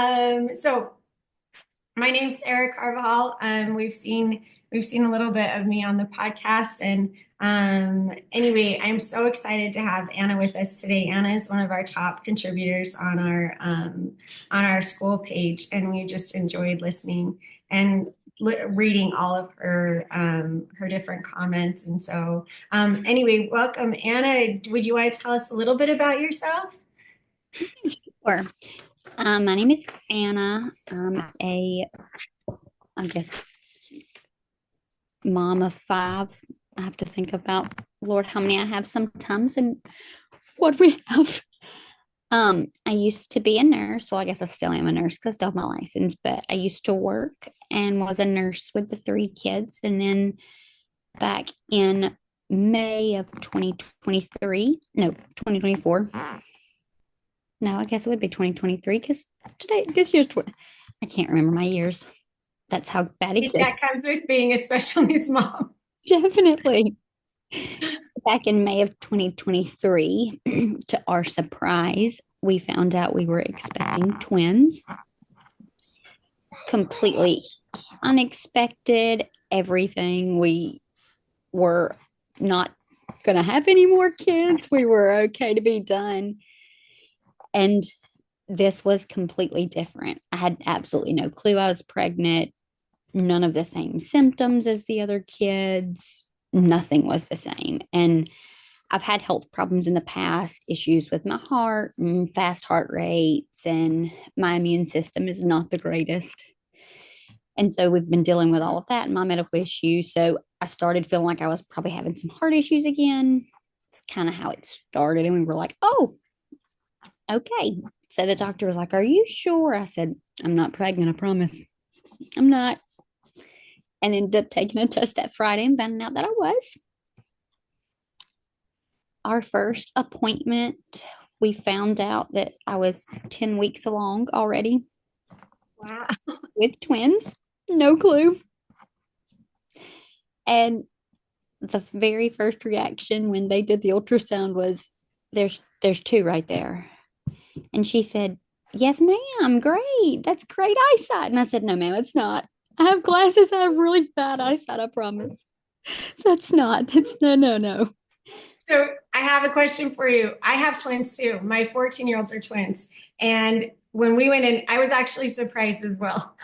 So my name's Sarah Carvajal. We've seen a little bit of me on the podcast, and anyway, I'm so excited to have Anna with us today. Anna is one of our top contributors on our school page, and we just enjoyed listening and reading all of her different comments. And so, anyway, welcome, Anna. Would you want to tell us a little bit about yourself? Sure. My name is Anna. I guess, mom of five. I have to think about, Lord, how many I have sometimes and what we have. I used to be a nurse. Well, I guess I still am a nurse because I still have my license, but I used to work and was a nurse with the three kids. And then back in May of 2023, no, 2024. No, I guess it would be 2023 because this year's, I can't remember my years. That's how bad it That gets. comes with being a special needs mom. Definitely. Back in May of 2023, to our surprise, we found out we were expecting twins. Completely unexpected. Everything. We were not going to have any more kids. We were okay to be done. And this was completely different. I had absolutely no clue I was pregnant. None of the same symptoms as the other kids. Nothing was the same. And I've had health problems in the past, issues with my heart and fast heart rates, and my immune system is not the greatest. And so we've been dealing with all of that and my medical issues. So I started feeling like I was probably having some heart issues again. It's kind of how it started. And we were like, oh, okay. So the doctor was like, are you sure? I said, I'm not pregnant, I promise. I'm not. And ended up taking a test that Friday and finding out that I was. Our first appointment, we found out that I was 10 weeks along already Wow. with twins. No clue. And the very first reaction when they did the ultrasound was, there's two right there. And she said, yes, ma'am. Great. That's great eyesight. And I said, no, ma'am, it's not. I have glasses. I have really bad eyesight. I promise. That's not. It's no, no, no. So I have a question for you. I have twins too. My 14-year-olds are twins. And when we went in, I was actually surprised as well.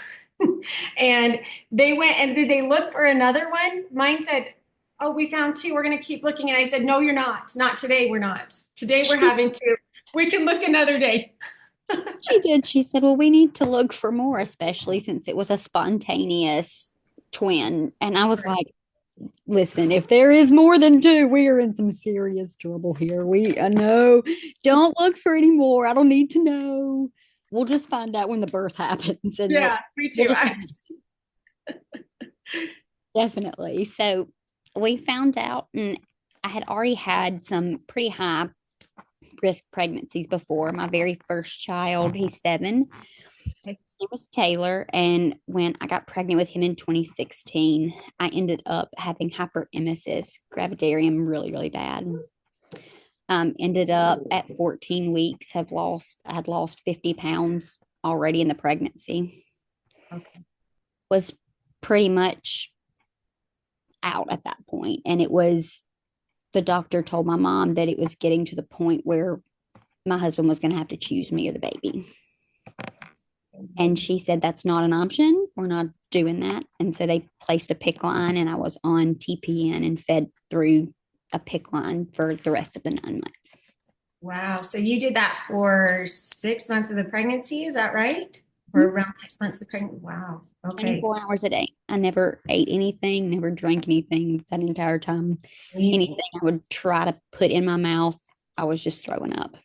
And they went and did they look for another one? Mine said, oh, we found two. We're going to keep looking. And I said, no, you're not. Not today. We're not. Today we're She having two. We can look another day. She did. She said, well, we need to look for more, especially since it was a spontaneous twin. And I was Right. like, listen, if there is more than two, we are in some serious trouble here. I know, don't look for any more. I don't need to know. We'll just find out when the birth happens and Yeah, me we'll too. decide. Definitely. So we found out, and I had already had some pretty high risk pregnancies before. My very first child, he's 7. His name was Taylor. And when I got pregnant with him in 2016, I ended up having hyperemesis, gravidarium, really, really bad. Ended up at 14 weeks, I had lost 50 pounds already in the pregnancy. Okay. Was pretty much out at that point. And the doctor told my mom that it was getting to the point where my husband was going to have to choose me or the baby. And she said, that's not an option. We're not doing that. And so they placed a PICC line, and I was on TPN and fed through a PICC line for the rest of the 9 months. Wow. So you did that for 6 months of the pregnancy, is that right? Or around 6 months of the pregnancy? Wow. Okay. 24 hours a day. I never ate anything, never drank anything that entire time. Amazing. Anything I would try to put in my mouth, I was just throwing up.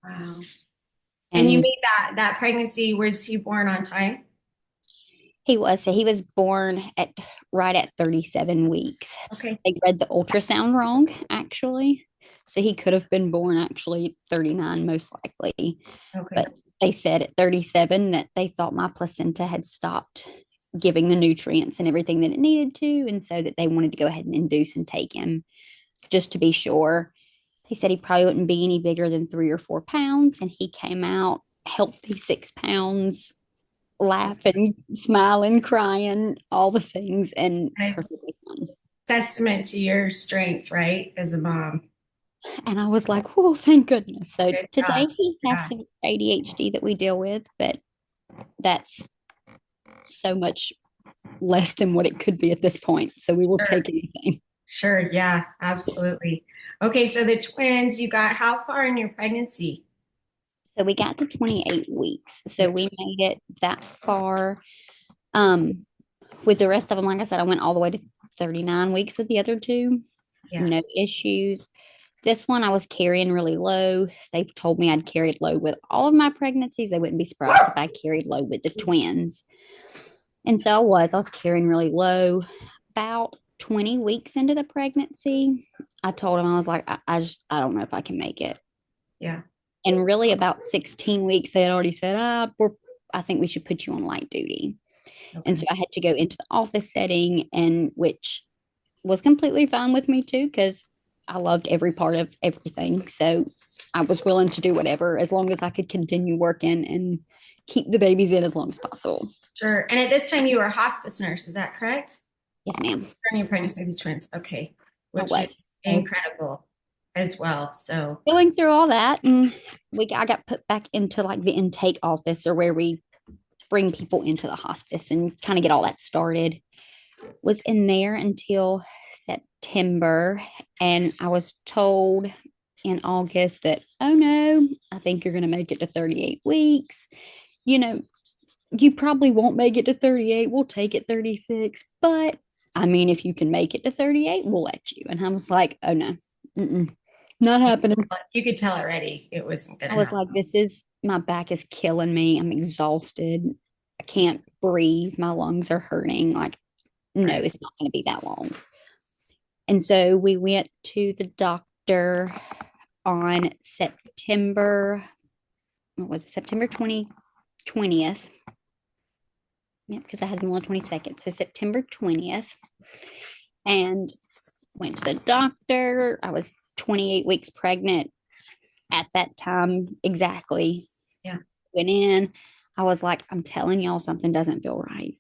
Wow. And you And made that pregnancy, was he born on time? he was born at right at 37 weeks. Okay. They read the ultrasound wrong, actually. So he could have been born actually at 39, most likely. Okay. But they said at 37 that they thought my placenta had stopped giving the nutrients and everything that it needed to. And so that they wanted to go ahead and induce and take him just to be sure. They said he probably wouldn't be any bigger than 3 or 4 pounds. And he came out healthy 6 pounds, laughing, smiling, crying, all the things, and And a perfectly fine. testament to your strength, right? As a mom. And I was like, oh, thank goodness. So Good today job. he has Yeah. some ADHD that we deal with, but that's so much less than what it could be at this point. So we will Sure. take anything. Sure. Yeah, absolutely. Okay. So the twins, you got how far in your pregnancy? So we got to 28 weeks. So Yeah. we made it that far. Um, with the rest of them, like I said, I went all the way to 39 weeks with the other two. Yeah. No issues. This one I was carrying really low. They've told me I'd carried low with all of my pregnancies. They wouldn't be surprised if I carried low with the twins. And so I was carrying really low. About 20 weeks into the pregnancy, I told him, I was like, I don't know if I can make it. Yeah. And really, about 16 weeks, they had already said, I think we should put you on light duty. And so Okay. I had to go into the office setting, and which was completely fine with me too, because I loved every part of everything. So I was willing to do whatever as long as I could continue working and keep the babies in as long as possible. Sure. And at this time, you were a hospice nurse. Is that correct? Yes, ma'am. During your pregnancy with twins. Okay. I Which is was. So incredible as well. So, going through all that, and I got put back into like the intake office, or where we bring people into the hospice and kind of get all that started. Was in there until September, and I was told in August that, oh no, I think you're going to make it to 38 weeks. You know, you probably won't make it to 38. We'll take it 36, but I mean, if you can make it to 38, we'll let you. And I was like, oh no, not happening. you could tell already it wasn't going I to was happen. like, my back is killing me. I'm exhausted. I can't breathe. My lungs are hurting. Like, no, Right. it's not going to be that long. And so we went to the doctor on September, what was it, September 20th. Yeah, because I had them on the 22nd. So September 20th. And went to the doctor. I was 28 weeks pregnant at that time exactly. Yeah. Went in. I was like, I'm telling y'all, something doesn't feel right.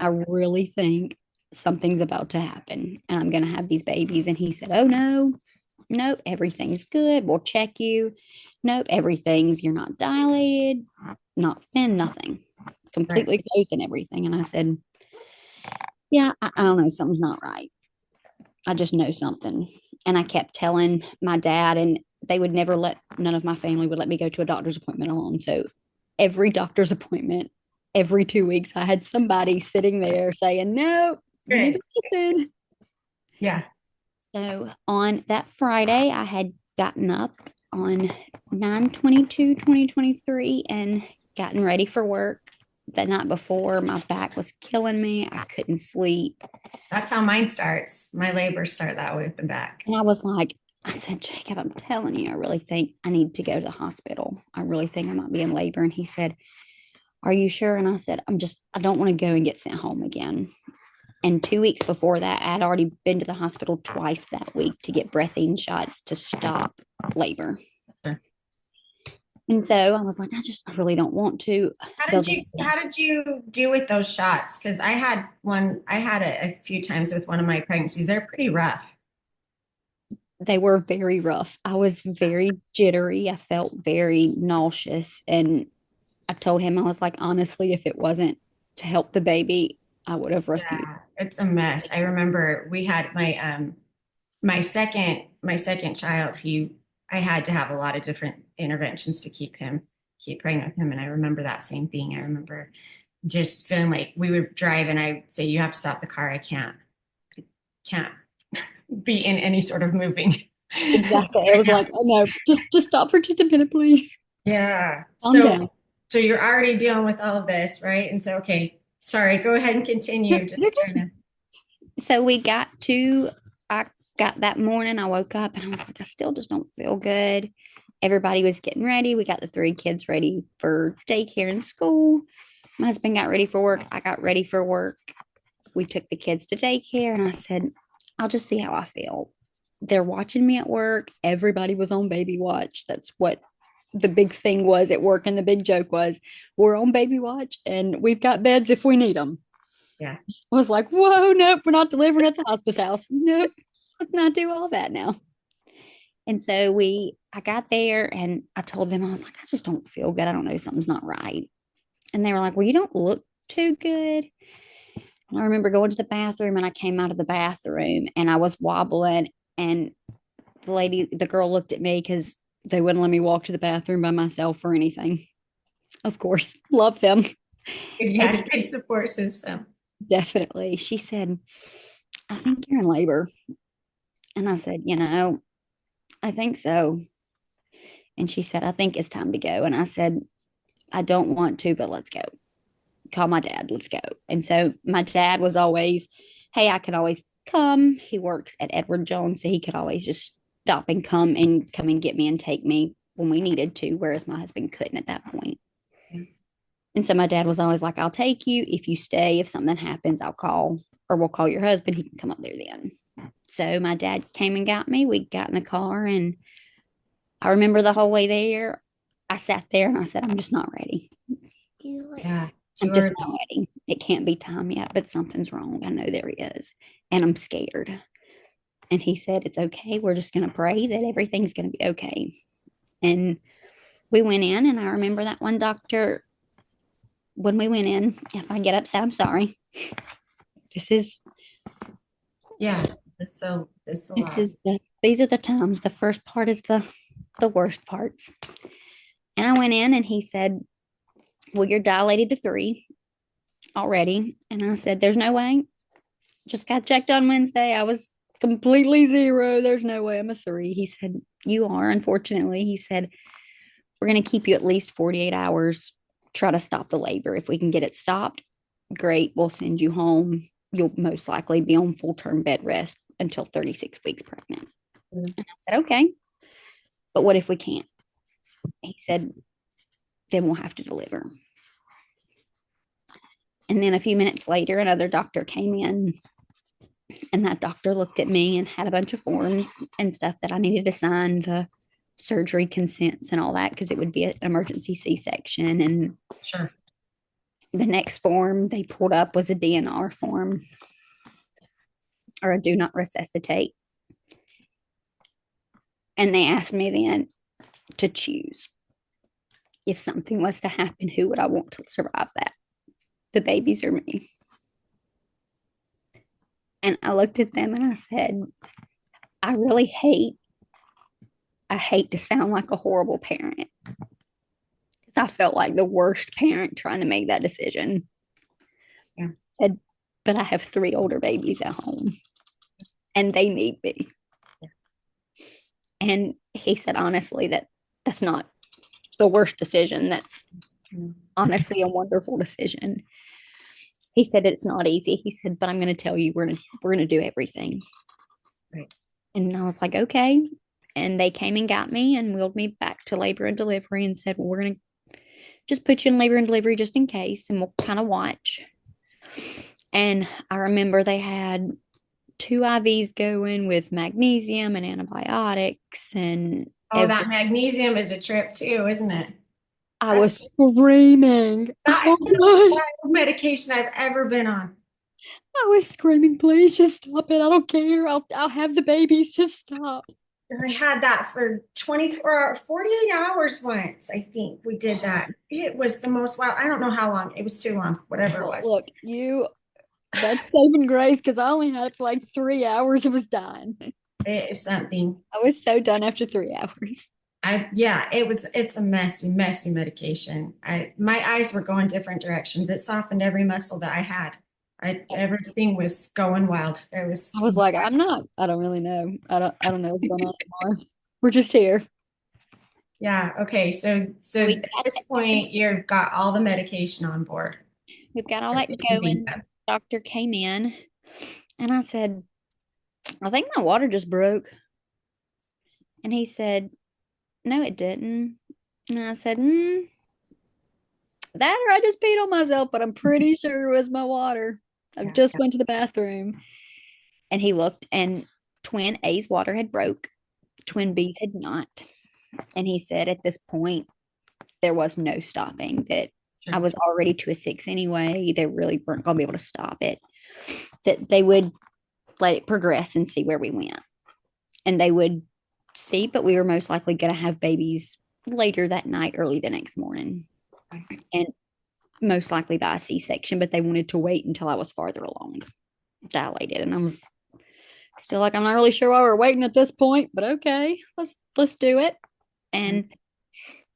I really think something's about to happen and I'm going to have these babies. And he said, oh no, nope, everything's good. We'll check you. Nope, you're not dilated, not thin, nothing. Right. Completely closed and everything. And I said, yeah, I don't know. Something's not right. I just know something. And I kept telling my dad, and they would never none of my family would let me go to a doctor's appointment alone. So every doctor's appointment, every 2 weeks, I had somebody sitting there saying, no, you need Good. to listen. Yeah. So on that Friday, I had gotten up on 9/22/2023 and gotten ready for work. The night before, my back was killing me. I couldn't sleep. That's how mine starts. My labors start that way with the back. And I was like, I said, Jacob, I'm telling you, I really think I need to go to the hospital. I really think I might be in labor. And he said, are you sure? And I said, I don't want to go and get sent home again. And 2 weeks before that, I had already been to the hospital twice that week to get breathing shots to stop labor. Sure. And so I was like, I really don't want to. They'll just, How did you do with those shots? Because I had it a few times with one of my pregnancies. They're pretty rough. they were very rough. I was very jittery. I felt very nauseous. And I told him, I was like, honestly, if it wasn't to help the baby, I would have refused. Yeah, it's a mess. I remember we had my second child. I had to have a lot of different interventions to keep pregnant with him. And I remember that same thing. I remember just feeling like we would drive and I say, you have to stop the car. I can't be in any sort of moving. Exactly. It was like, oh no, just stop for just a minute, please. Yeah. Calm So down. you're already dealing with all of this, right? And so, okay, sorry, go ahead and continue. Just You're trying good. to, So I got that morning, I woke up and I was like, I still just don't feel good. Everybody was getting ready. We got the three kids ready for daycare and school. My husband got ready for work. I got ready for work. We took the kids to daycare and I said, I'll just see how I feel. They're watching me at work. Everybody was on baby watch. That's what the big thing was at work, and the big joke was, we're on baby watch and we've got beds if we need them. Yeah. I was like, whoa, nope, we're not delivering at the hospice house. Nope, let's not do all that now. And so I got there and I told them, I was like, I just don't feel good. I don't know, something's not right. And they were like, well, you don't look too good. And I remember going to the bathroom and I came out of the bathroom and I was wobbling. And the girl looked at me because they wouldn't let me walk to the bathroom by myself or anything. Of course, love them. You And had a good support system. definitely, she said, I think you're in labor. And I said, I think so. And she said, I think it's time to go. And I said, I don't want to, but let's go. Call my dad. Let's go. And so my dad was always, hey, I can always come. He works at Edward Jones, so he could always just stop and come and get me and take me when we needed to, whereas my husband couldn't at that point. And so my dad was always like, I'll take you. If you stay, if something happens, I'll call, or we'll call your husband. He can come up there then. So my dad came and got me. We got in the car, and I remember the whole way there, I sat there and I said, I'm just not ready. Yeah. I'm just not ready. It can't be time yet, but something's wrong. I know there is. And I'm scared. And he said, it's okay. We're just going to pray that everything's going to be okay. And we went in, and I remember that one doctor, when we went in, if I get upset, I'm sorry. This is, Yeah. It's a lot. these are the times. The first part is the worst parts. And I went in and he said, well, you're dilated to 3 already. And I said, there's no way. Just got checked on Wednesday. I was completely 0. There's no way I'm a 3. He said, you are, unfortunately. He said, we're going to keep you at least 48 hours. Try to stop the labor. If we can get it stopped, great. We'll send you home. You'll most likely be on full-term bed rest until 36 weeks pregnant. And I said, okay. But what if we can't? He said, then we'll have to deliver. And then a few minutes later, another doctor came in, and that doctor looked at me and had a bunch of forms and stuff that I needed to sign, the surgery consents and all that, because it would be an emergency C-section. And Sure. the next form they pulled up was a DNR form, or a do not resuscitate. And they asked me then to choose. If something was to happen, who would I want to survive that? The babies or me? And I looked at them and I said, I really I hate to sound like a horrible parent, because I felt like the worst parent trying to make that decision. Yeah. I said, but I have 3 older babies at home and they need me. Yeah. And he said, honestly, that's not the worst decision. That's honestly a wonderful decision. He said, it's not easy. He said, but I'm going to tell you, we're going to do everything. Right. And I was like, okay. And they came and got me and wheeled me back to labor and delivery and said, well, we're going to just put you in labor and delivery just in case, and we'll kind of watch. And I remember they had 2 IVs going with magnesium and antibiotics. And Oh, that magnesium is a trip too, isn't it? I was screaming. That Oh is the gosh. most medication I've ever been on. I was screaming, please just stop it. I don't care. I'll have the babies. Just stop. And I had that for 24 or 48 hours once. I think we did that. It was the most wild. I don't know how long. It was too long, whatever it was. Look, that's saving grace, because I only had it for like 3 hours. It was done. It is something. I was so done after 3 hours. Yeah, it's a messy medication. My eyes were going different directions. It softened every muscle that I had. Everything was going wild. I was like, I don't really know. I don't know what's going on anymore. We're just here. Yeah, okay. So at this point you've got all the medication on board. We've got all that going. Doctor came in and I said, I think my water just broke. And he said, no, it didn't. And I said, that or I just peed on myself, but I'm pretty sure it was my water. I just went to the bathroom. And he looked, and twin A's water had broke. Twin B's had not. And he said at this point, there was no stopping, that I Sure. was already to a 6 anyway. They really weren't going to be able to stop it, that they would let it progress and see where we went. And they would see, but we were most likely going to have babies later that night, early the next morning, and most likely by a C-section. But they wanted to wait until I was farther along, dilated, and I was still like, I'm not really sure why we're waiting at this point, but okay, let's do it. And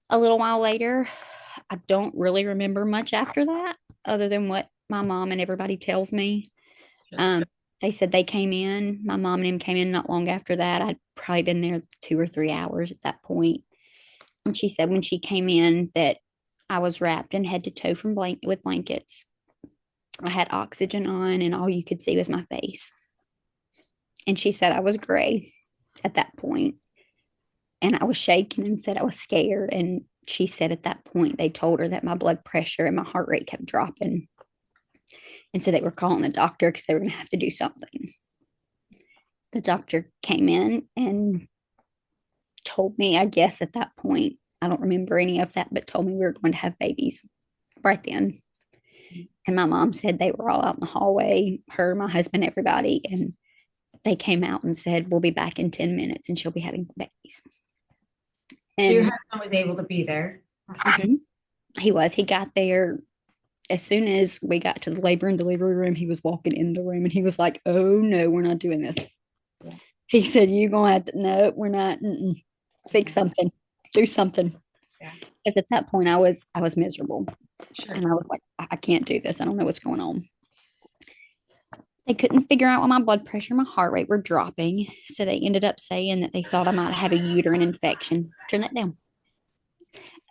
a little while later, I don't really remember much after that, other than what my mom and everybody tells me. Sure. They said they came in. My mom and him came in not long after that. I'd probably been there 2 or 3 hours at that point. And she said when she came in that I was wrapped in head to toe with blankets. I had oxygen on, and all you could see was my face. And she said I was gray at that point, and I was shaking and said I was scared. And she said at that point they told her that my blood pressure and my heart rate kept dropping. And so they were calling the doctor because they were going to have to do something. The doctor came in and told me, I guess at that point, I don't remember any of that, but told me we were going to have babies right then. And my mom said they were all out in the hallway, her, my husband, everybody. And they came out and said, we'll be back in 10 minutes and she'll be having babies. So your And husband was able to be there. he got there as soon as we got to the labor and delivery room. He was walking in the room and he was like, oh no, we're not doing this. Yeah. He said, you gonna have to, no, we're not. Fix something, do something. Yeah. Because at that point I was miserable. Sure. And I was like, I can't do this. I don't know what's going on. They couldn't figure out why my blood pressure and my heart rate were dropping. So they ended up saying that they thought I might have a uterine infection. Turn that down.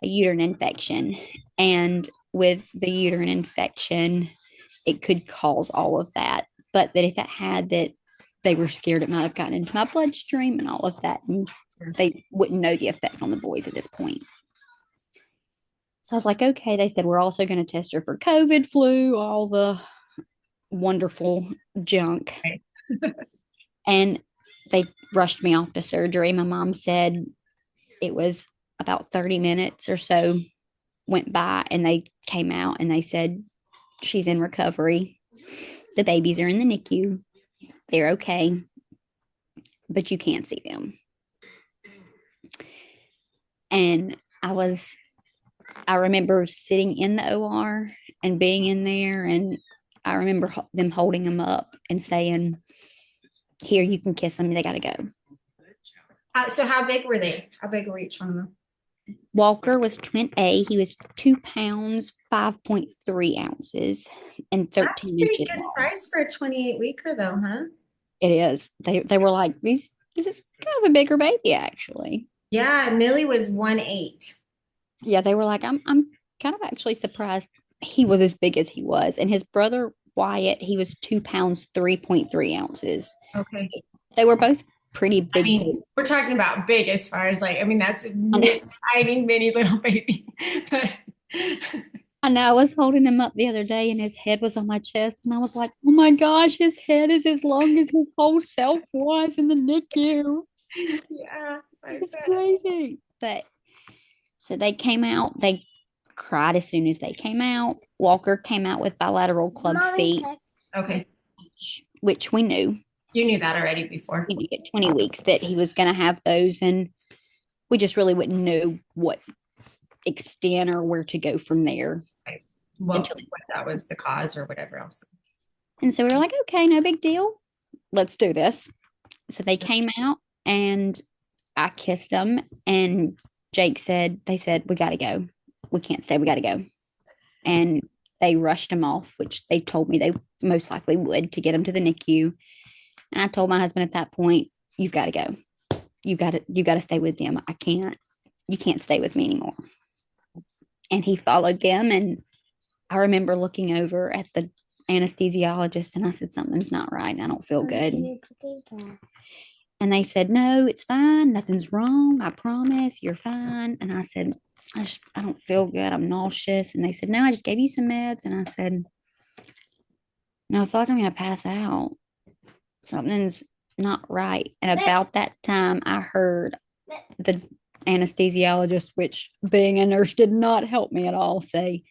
A uterine infection. And with the uterine infection, it could cause all of that. But that if it had, that they were scared it might have gotten into my bloodstream and all of that. And they wouldn't know the effect on the boys at this point. So I was like, okay. They said, we're also going to test her for COVID, flu, all the wonderful junk. Right. And they rushed me off to surgery. My mom said it was about 30 minutes or so went by, and they came out and they said, she's in recovery. The babies are in the NICU. They're okay, but you can't see them. And I remember sitting in the OR and being in there, and I remember them holding them up and saying, here, you can kiss them. They got to go. So how big were they? How big were each one of them? Walker was twin A. He was 2 pounds, 5.3 ounces, and 13 That's pretty inches good long. size for a 28-weeker though, huh? It is. They were like, this is kind of a bigger baby, actually. Yeah, Millie was 1.8. Yeah, they were like, I'm kind of actually surprised he was as big as he was. And his brother Wyatt, he was 2 pounds, 3.3 ounces. Okay. So they were both pretty big. I mean, we're talking about big as far as like, I mean, that's a tiny, mini little baby. But I know I was holding him up the other day and his head was on my chest. And I was like, oh my gosh, his head is as long as his whole self was in the NICU. yeah, It's crazy. But so they came out, they cried as soon as they came out. Walker came out with bilateral club feet. Okay. Which we knew. You knew that already before. We knew at 20 weeks that he was going to have those. And we just really wouldn't know what extent or where to go from there. Right. Well, what that was the cause or whatever else. And so we were like, okay, no big deal. Let's do this. So they came out and I kissed them. And they said, we got to go. We can't stay. We got to go. And they rushed him off, which they told me they most likely would, to get him to the NICU. And I told my husband at that point, you've got to go. You got to stay with them. You can't stay with me anymore. And he followed them. And I remember looking over at the anesthesiologist and I said, something's not right. And I don't feel good. And they said, no, it's fine. Nothing's wrong. I promise you're fine. And I said, I don't feel good. I'm nauseous. And they said, no, I just gave you some meds. And I said, no, I feel like I'm going to pass out. Something's not right. And about that time, I heard the anesthesiologist, which being a nurse did not help me at all, say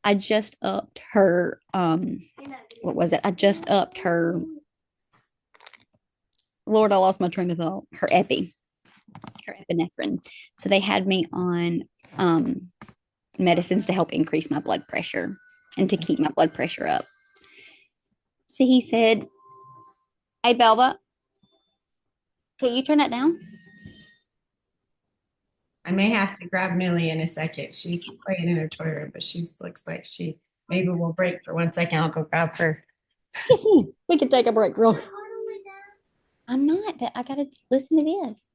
I just upped her what was it? I just upped her Lord, I lost my train of thought. Her epinephrine. So they had me on um medicines to help increase my blood pressure and to keep my blood pressure up. So he said, "Hey Belva, can you turn that down?" I may have to grab Millie in a second. She's playing in her toy room, but she looks like she maybe will break for 1 second. I'll go grab her. Yes, we can take a break, girl. I'm not, but I gotta listen to this.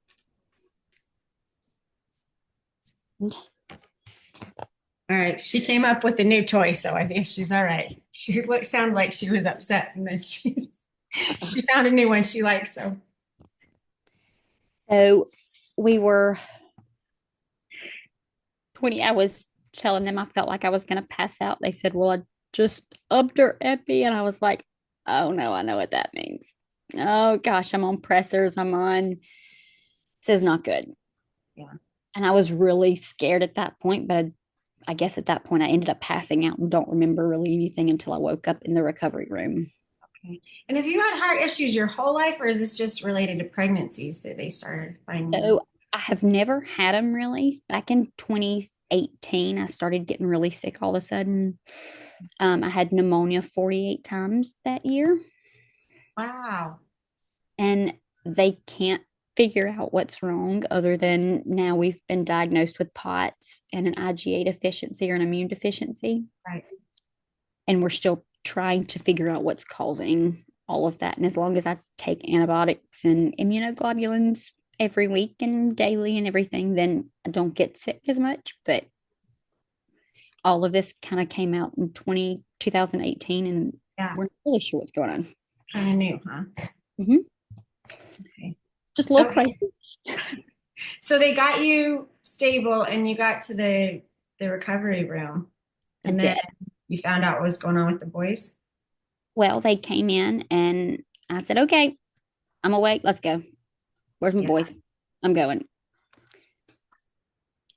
All right, she came up with a new toy, so I think she's all right. She sounded like she was upset, and then she found a new one she likes. So So we were 20. I was telling them I felt like I was gonna pass out. They said, "Well, I just upped her epi," and I was like, "Oh no, I know what that means. Oh gosh, I'm on pressors. I'm on. This is not good." yeah. And I was really scared at that point, but I guess at that point I ended up passing out and don't remember really anything until I woke up in the recovery room. Okay. And have you had heart issues your whole life, or is this just related to pregnancies that they started finding them? So I have never had them really. Back in 2018, I started getting really sick all of a sudden. I had pneumonia 48 times that year, Wow. and they can't figure out what's wrong other than now we've been diagnosed with POTS and an IgA deficiency or an immune deficiency. Right. And we're still trying to figure out what's causing all of that. And as long as I take antibiotics and immunoglobulins every week and daily and everything, then I don't get sick as much. But all of this kind of came out in 2018, and Yeah. we're not really sure what's going on. Kind of new, huh? Mm-hmm. Okay. Just low Okay. crisis. So they got you stable and you got to the recovery room I and then did. you found out what was going on with the boys. Well, they came in and I said, "Okay, I'm awake. Let's go. Where's my Yeah. boys? I'm going."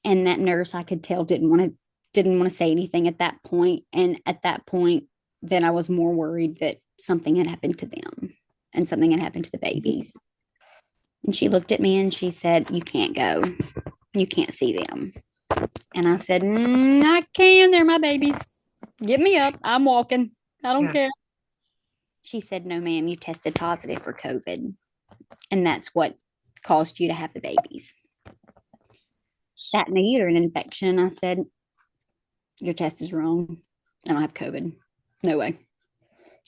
And that nurse, I could tell, didn't want to say anything at that point. And at that point, then I was more worried that something had happened to them and something had happened to the babies. And she looked at me and she said, "You can't go. You can't see them." And I said, "I can. They're my babies. Get me up. I'm walking. I don't Yeah. care." She said, "No, ma'am, you tested positive for COVID. And that's what caused you to have the babies. That and a uterine infection." And I said, "Your test is wrong. I don't have COVID. No way.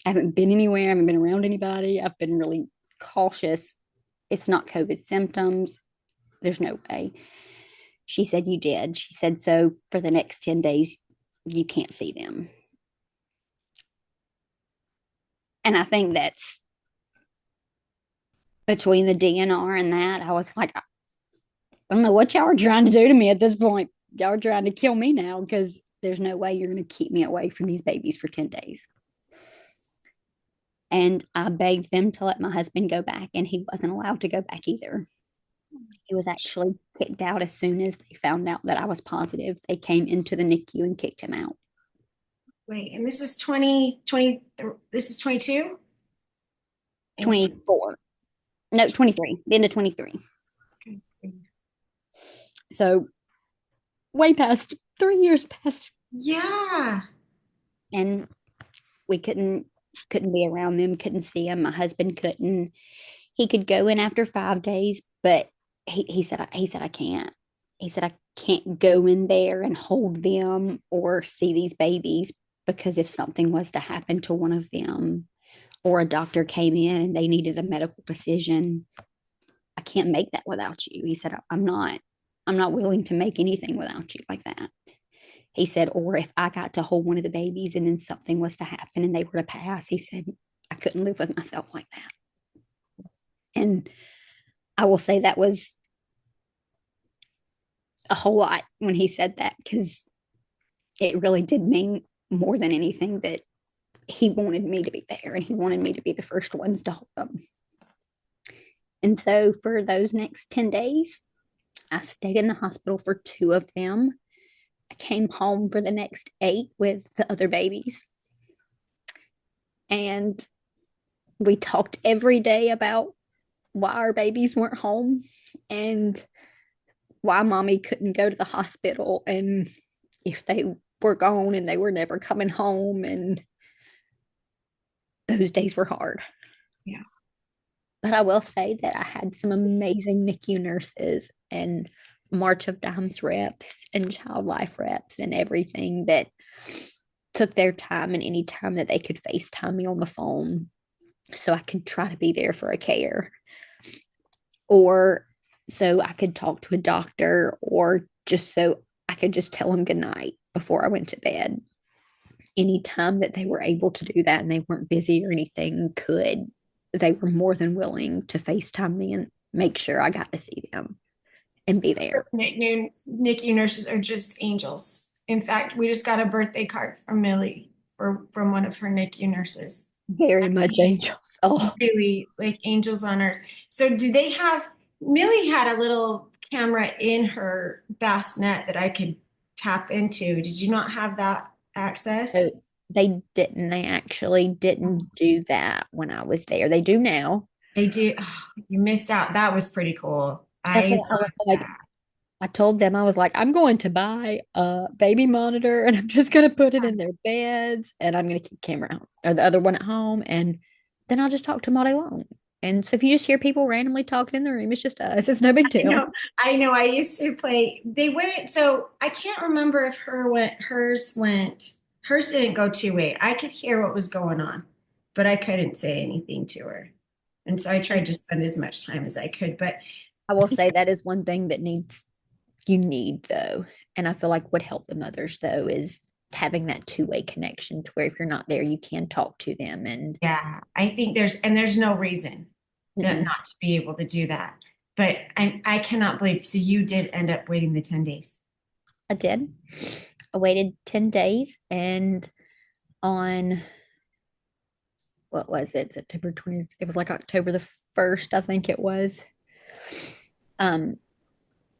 I haven't been anywhere. I haven't been around anybody. I've been really cautious. It's not COVID symptoms. There's no way." She said, "You did." She said, "So for the next 10 days, you can't see them." And I think that's between the DNR and that, I was like, I don't know what y'all are trying to do to me at this point. Y'all are trying to kill me now because there's no way you're going to keep me away from these babies for 10 days. And I begged them to let my husband go back, and he wasn't allowed to go back either. He was actually kicked out as soon as they found out that I was positive. They came into the NICU and kicked him out. Wait, and this is 2020, this is 22? 24. No, 23. The end of 23. So way past 3 years past. Yeah. And we couldn't be around them, couldn't see them. My husband couldn't. He could go in after 5 days, but he said I can't. He said I can't go in there and hold them or see these babies because if something was to happen to one of them or a doctor came in and they needed a medical decision, I can't make that without you. He said, I'm not willing to make anything without you like that. He said, or if I got to hold one of the babies and then something was to happen and they were to pass, he said, I couldn't live with myself like that. And I will say that was a whole lot when he said that because it really did mean more than anything that he wanted me to be there and he wanted me to be the first ones to hold them. And so for those next 10 days, I stayed in the hospital for 2 of them. I came home for the next 8 with the other babies. And we talked every day about why our babies weren't home and why mommy couldn't go to the hospital and if they were gone and they were never coming home. And those days were hard. Yeah. But I will say that I had some amazing NICU nurses and March of Dimes reps and child life reps and everything that took their time and any time that they could FaceTime me on the phone so I could try to be there for a care or so I could talk to a doctor or just so I could just tell them goodnight before I went to bed. Anytime that they were able to do that and they weren't busy or anything, they were more than willing to FaceTime me and make sure I got to see them and be there. NICU nurses are just angels. In fact, we just got a birthday card from Millie from one of her NICU nurses. Very much angels. Oh, Really like angels on earth. So do they have Millie had a little camera in her bassinet that I could tap into. Did you not have that access? so they didn't. They actually didn't do that when I was there. They do now. They did. Oh, you missed out. That was pretty cool. That's I what I was love like. that. I told them I was like, I'm going to buy a baby monitor and I'm just going to put it in their beds and I'm going to keep the camera out or the other one at home. And then I'll just talk to them all day long. And so if you just hear people randomly talking in the room, it's just us. It's no big I deal. know. I know. I used to play. They went. So I can't remember if hers didn't go two-way. I could hear what was going on, but I couldn't say anything to her. And so I tried to spend as much time as I could. But I will say that is one thing that you need though. And I feel like what helped the mothers though is having that two-way connection to where if you're not there, you can talk to them and yeah, I think there's no reason that mm-mm. not to be able to do that. But I cannot believe. So you did end up waiting the 10 days. I did. I waited 10 days and on what was it? September 20th. It was like October the 1st, I think it was. Um,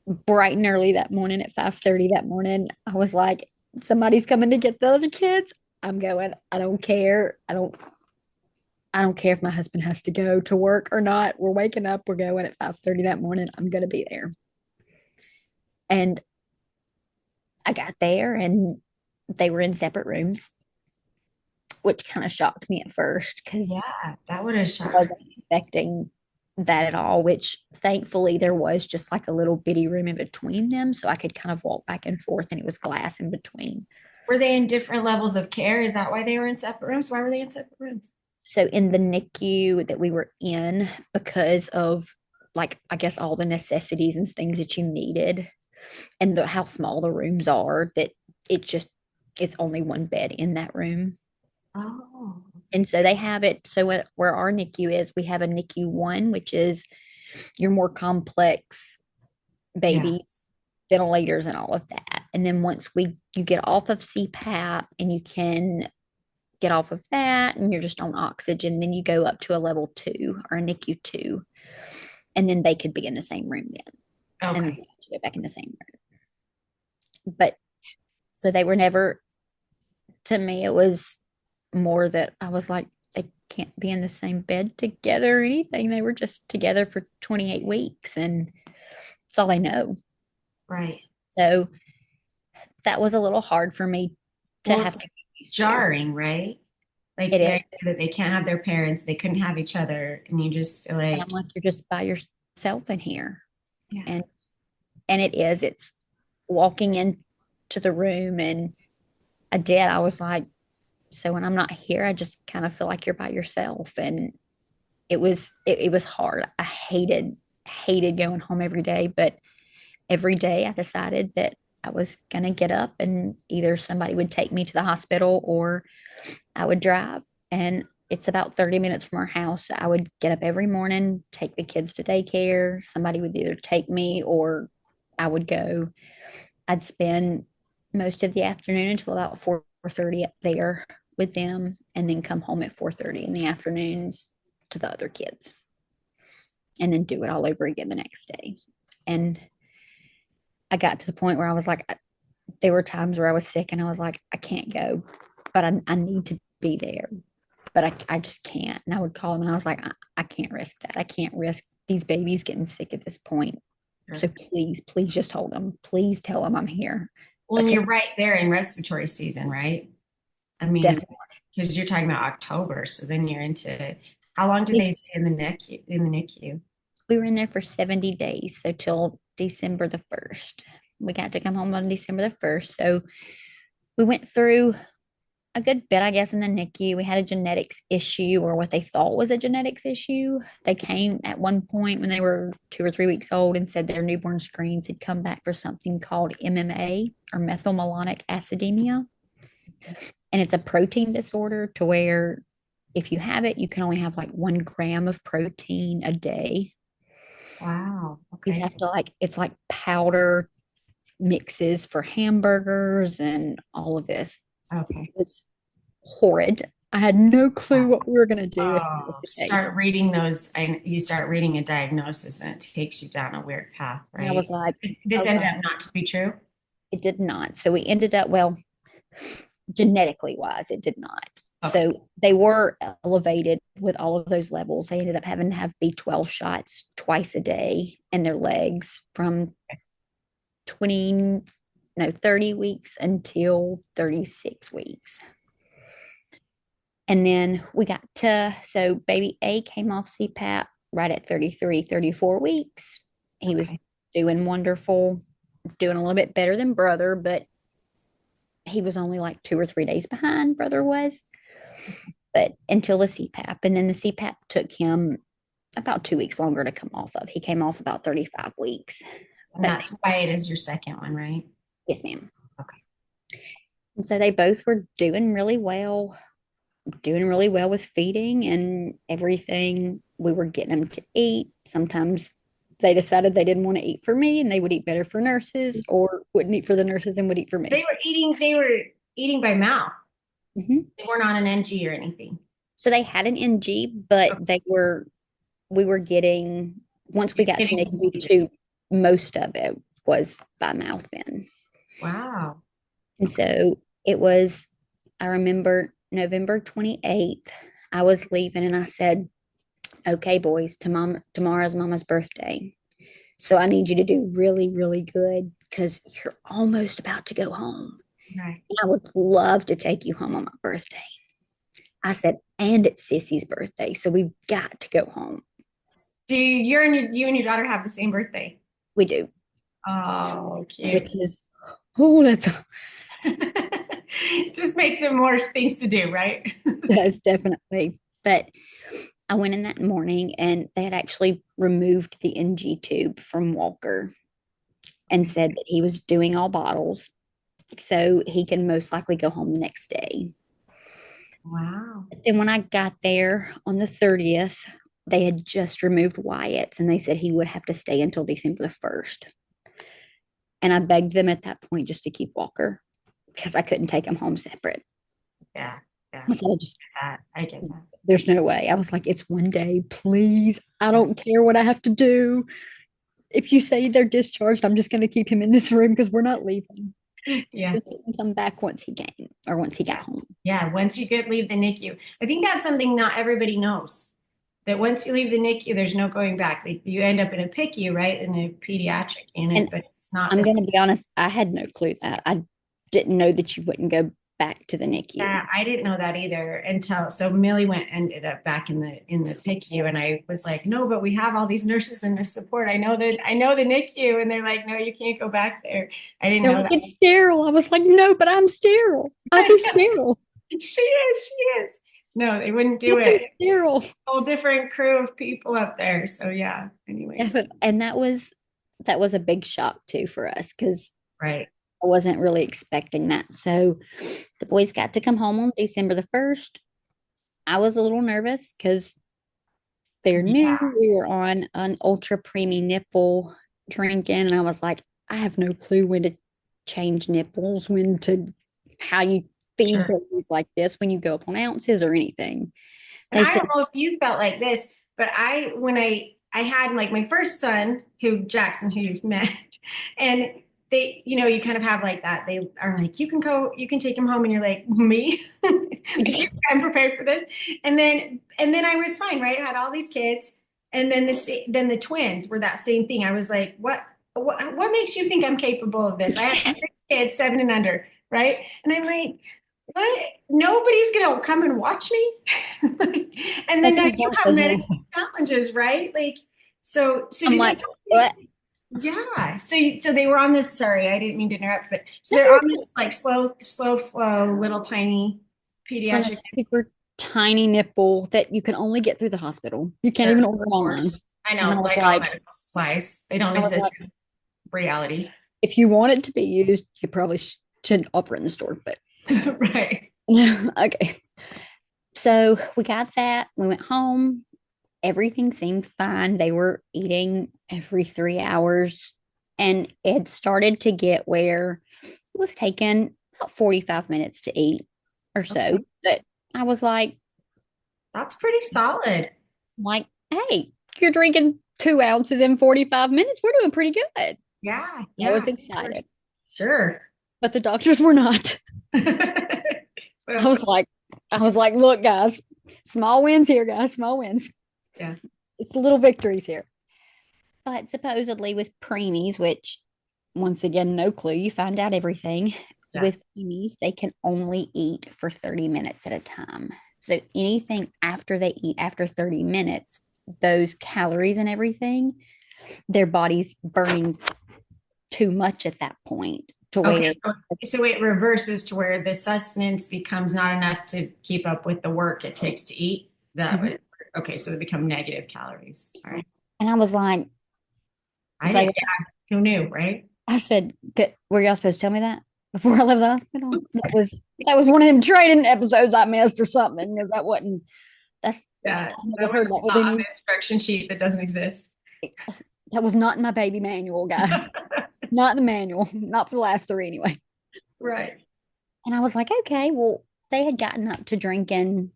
Bright and early that morning at 5:30 that morning, I was like, somebody's coming to get the other kids. I'm going. I don't care. I don't care if my husband has to go to work or not. We're waking up, we're going at 5:30 that morning. I'm gonna be there. And I got there and they were in separate rooms, which kind of shocked me at first because Yeah, that would have I shocked wasn't me. expecting that at all, which thankfully there was just like a little bitty room in between them. So I could kind of walk back and forth and it was glass in between. Were they in different levels of care? Is that why they were in separate rooms? Why were they in separate rooms? So in the NICU that we were in, because of like, I guess all the necessities and things that you needed and how small the rooms are, that it just, it's only one bed in that room. Oh, And so they have it. So where our NICU is, we have a NICU one, which is your more complex yeah. babies, ventilators, and all of that. And then once you get off of CPAP and you can get off of that and you're just on oxygen, then you go up to a level 2 or a NICU 2. And then they could be in the same room then. And Okay. go back in the same room. But so they were never, to me, it was more that I was like, they can't be in the same bed together or anything. They were just together for 28 weeks and that's all they know. Right. So that was a little hard for me to Well, have to get used to. jarring, right? Like It the idea is. that they can't have their parents, they couldn't have each other, and you just feel And like, I'm like, you're just by yourself in here. yeah, And it's walking into the room and I was like, so when I'm not here, I just kind of feel like you're by yourself. And it was hard. I hated going home every day, but every day I decided that I was gonna get up and either somebody would take me to the hospital or I would drive. And it's about 30 minutes from our house. I would get up every morning, take the kids to daycare. Somebody would either take me or I would go. I'd spend most of the afternoon until about 4:30 up there with them and then come home at 4:30 in the afternoons to the other kids and then do it all over again the next day. And I got to the point where I was like, there were times where I was sick and I was like, I can't go, but I need to be there. But I just can't. And I would call him and I was like, I can't risk that. I can't risk these babies getting sick at this point. So Sure. please, please just hold them. Please tell them I'm here. Well, and Because you're right there in respiratory season, right? I mean, definitely because you're talking about October, so then you're into how long did we, they stay in the NICU? we were in there for 70 days. So till December the 1st. We got to come home on December the 1st. So we went through a good bit, I guess, in the NICU. We had a genetics issue, or what they thought was a genetics issue. They came at one point when they were 2 or 3 weeks old and said their newborn screens had come back for something called MMA, or methylmalonic acidemia. And it's a protein disorder to where if you have it, you can only have like 1 gram of protein a day. Wow. You Okay. have to like, it's like powder mixes for hamburgers and all of this. Okay. It was horrid. I had no clue what we were going to do if that was Oh, the case. start reading those. You start reading a diagnosis, and it takes you down a weird path, And I right? was like, This ended okay, up not to be true. it did not. So we ended up, well, genetically wise, it did not. Okay. So they were elevated with all of those levels. They ended up having to have B12 shots twice a day in their legs from 20, no, 30 weeks until 36 weeks. And then we got to, so baby A came off CPAP right at 33, 34 weeks. He was Okay. doing wonderful, doing a little bit better than brother, but he was only like 2 or 3 days behind, brother was. But until the CPAP. And then the CPAP took him about 2 weeks longer to come off of. He came off about 35 weeks. And But that's why it is your second one, right? yes, ma'am. Okay. And so they both were doing really well with feeding and everything. We were getting them to eat. Sometimes they decided they didn't want to eat for me and they would eat better for nurses, or wouldn't eat for the nurses and would eat for me. They were eating by mouth. Mhm. They weren't on an NG or anything. So they had an NG, but Okay. we were getting, once we You're got to getting some NICU feedback. two, most of it was by mouth then. Wow. And so it was, I remember November 28th, I was leaving and I said, okay, boys, tomorrow's mama's birthday. So I need you to do really, really good because you're almost about to go home. Right. And I would love to take you home on my birthday. I said, and it's Sissy's birthday. So we've got to go home. Do you and your daughter have the same birthday? We do, Oh, which cute. is, oh, Just make them more things to do, right? that's definitely. But I went in that morning and they had actually removed the NG tube from Walker and Okay. said that he was doing all bottles. So he can most likely go home the next day. Wow. But then when I got there on the 30th, they had just removed Wyatt's and they said he would have to stay until December the 1st. And I begged them at that point just to keep Walker because I couldn't take him home separate. Yeah. Yeah. I said, I get that. there's no way. I was like, it's one day, please. I don't care what I have to do. If you say they're discharged, I'm just going to keep him in this room because we're not leaving. Yeah. He couldn't come back once he came or once he got home. Yeah. Once you could leave the NICU, I think that's something not everybody knows. That once you leave the NICU, there's no going back. Like you end up in a PICU, right? In a pediatric unit, And but it's not I'm the going same. to be honest, I had no clue that. I didn't know that you wouldn't go back to the NICU. Yeah, I didn't know that either until so Millie ended up back in the PICU, and I was like, no, but we have all these nurses and this support. I know the NICU, and they're like, no, you can't go back there. I didn't They're know like, that. it's sterile. I was like, no, but I'm sterile. I'll be sterile. She is. No, they wouldn't do Yes, I'm it. sterile. Whole different crew of people up there. So yeah. Anyway, And that was a big shock too for us because right. I wasn't really expecting that. So the boys got to come home on December the 1st. I was a little nervous because they're new. Yeah. We were on an ultra preemie nipple drinking, and I was like, I have no clue when to change nipples, how you feed Sure. babies like this when you go up on ounces or anything. And They I said, don't know if you felt like this, but when I had like my first son, who Jackson, who you've met, and they, you kind of have like that. They are like, you can go, you can take him home, and you're like, me? Excuse me, I'm prepared for this. And then I was fine, right? I had all these kids, and then the twins were that same thing. I was like, what makes you think I'm capable of this? I had 6 kids, 7 and under, right? And I'm like, what? Nobody's gonna come and watch me. And then That's now you have exactly medical how challenges, right? Like, so I'm do like, they? what? Yeah. So they were on this. Sorry, I didn't mean to interrupt, but so No, they're you're on this like slow flow, little tiny just want a pediatric. super tiny nipple that you can only get through the hospital. You can't Sure, even of order online. course. I And know, like all medical supplies, they don't I was exist like, in reality. if you want it to be used, you probably should offer it in the store. But Right. okay. So we got that. We went home. Everything seemed fine. They were eating every 3 hours. And it started to get where it was taking about 45 minutes to eat or so. Okay. But I was That's pretty solid. hey, you're drinking 2 ounces in 45 minutes. We're doing pretty good. Yeah, I yeah, was of excited, course. Sure. but the doctors were not. I Well, was like, look, guys, small wins here, guys, small wins. yeah, It's little victories here. But supposedly with preemies, which once again, no clue, you find out everything. yeah. With preemies, they can only eat for 30 minutes at a time. So anything after they eat after 30 minutes, those calories and everything, their body's burning too much at that point to Okay, where so it reverses to where the sustenance becomes not enough to keep up with the work it takes to eat. That Mhm. way, okay, so they become negative calories. All right. And I was like, I it's like didn't, yeah, who knew, right? I said, were y'all supposed to tell me that before I left the hospital? That was one of them training episodes I missed or something. Because that wasn't that's Yeah, I never that heard was that with not on any. the instruction sheet that doesn't exist. That was not in my baby manual, guys. Not in the manual. Not for the last three anyway. Right. And I was like, okay, well, they had gotten up to drinking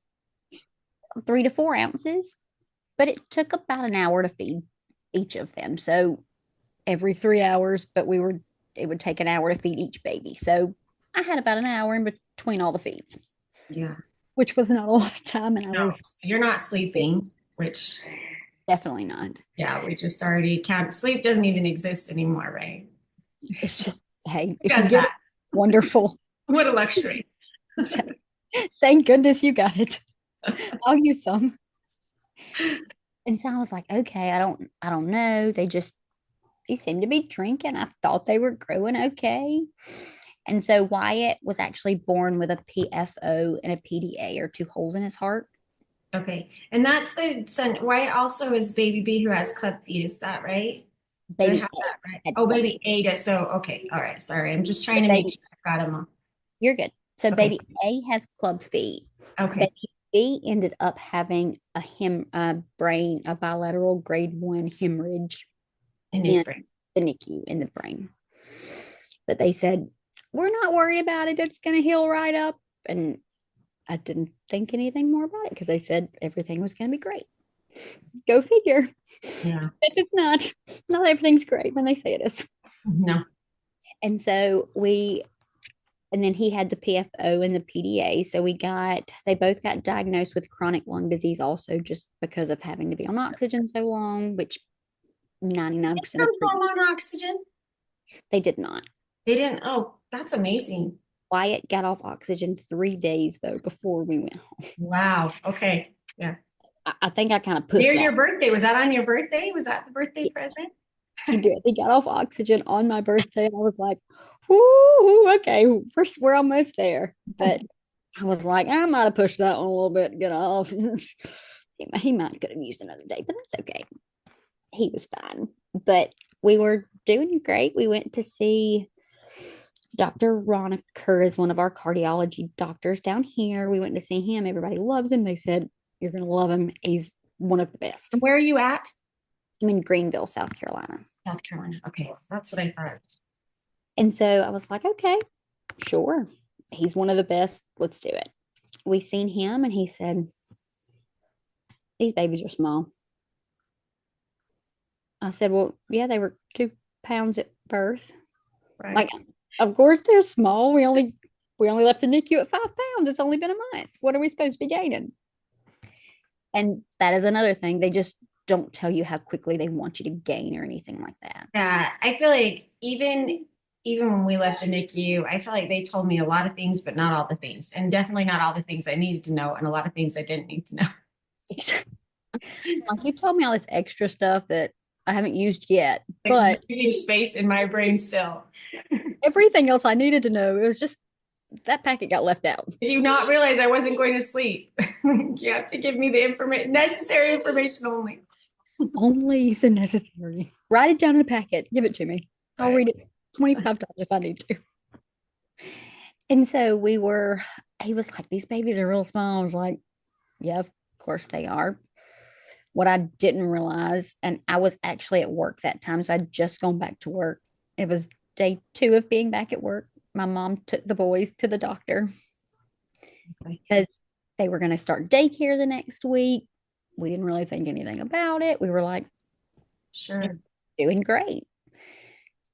3 to 4 ounces, but it took about an hour to feed each of them. So every 3 hours, but it would take an hour to feed each baby. So I had about an hour in between all the feeds, Yeah. which was not a lot of time. And I No, was you're not sleeping, which, definitely not. yeah, we just already count. Sleep doesn't even exist anymore, right? It's just, hey, Who if you does get it, that? wonderful. What a luxury. So, thank goodness you got it. I'll use some. And so I was like, okay, I don't know. They seemed to be drinking. I thought they were growing okay. And so Wyatt was actually born with a PFO and a PDA, or two holes in his heart. Okay. And that's the son. Why also is baby B who has club feet? Is that right? Do I Baby have A that right? had Oh, club. baby Ada. So, okay. All right. Sorry. I'm just So trying to make baby, sure I got him all. you're good. So Okay. baby A has club feet. Okay. Baby B ended up having a bilateral grade 1 hemorrhage In his in brain. the NICU in the brain. But they said, we're not worried about it. It's going to heal right up. And I didn't think anything more about it because they said everything was going to be great. Go figure. Yeah. Yes, it's not. Not everything's great when they say it is. No. And so and then he had the PFO and the PDA. So they both got diagnosed with chronic lung disease also just because of having to be on oxygen so long, which 99% of Come home on oxygen. they did not. They didn't. Oh, that's amazing. Wyatt got off oxygen 3 days though before we went home. Wow. Okay. Yeah. I think I kind of Near pushed that. your birthday. Was that on your birthday? Was that the birthday Yes, present? he did. He got off oxygen on my birthday, and I was like, "Whoo, okay, we're almost there." But I was like, I might have pushed that one a little bit to get off. He might could have used another day, but that's okay. He was fine. But we were doing great. We went to see Dr. Roniker is one of our cardiology doctors down here. We went to see him. Everybody loves him. They said, you're going to love him. He's one of the best. Where are you at? I'm in Greenville, South Carolina. South Carolina. Okay. That's what I thought. And so I was like, okay, sure. He's one of the best. Let's do it. We seen him and he said, these babies are small. I said, well, yeah, they were 2 pounds at birth. Right. Like, of course they're small. We only left the NICU at 5 pounds. It's only been a month. What are we supposed to be gaining? And that is another thing. They just don't tell you how quickly they want you to gain or anything like that. Yeah, I feel like even when we left the NICU, I feel like they told me a lot of things, but not all the things, and definitely not all the things I needed to know, and a lot of things I didn't need to know. Like, you told me all this extra stuff that I haven't used yet, Like but leaving space in my brain still. everything else I needed to know, it was just that packet got left out. Did you not realize I wasn't going to sleep? You have to give me the information, necessary information only. Only the necessary. Write it down in a packet. Give it to me. I'll Right. read it 25 times if I need to. And so he was like, these babies are real small. I was like, yeah, of course they are. What I didn't realize, and I was actually at work that time, so I'd just gone back to work. It was day 2 of being back at work. My mom took the boys to the doctor Okay. because they were going to start daycare the next week. We didn't really think anything about it. We were like, Sure. doing great.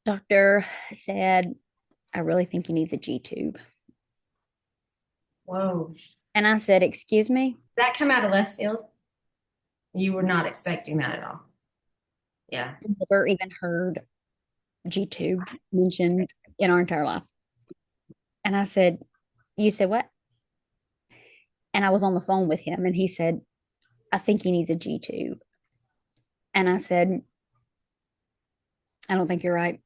Doctor said, I really think he needs a G tube. Whoa. Did And I said, excuse me? that come out of left field? You were not expecting that at all. Yeah. Never even heard G tube mentioned in our entire life. And I said, you said what? And I was on the phone with him and he said, I think he needs a G tube. And I said, I don't think you're right.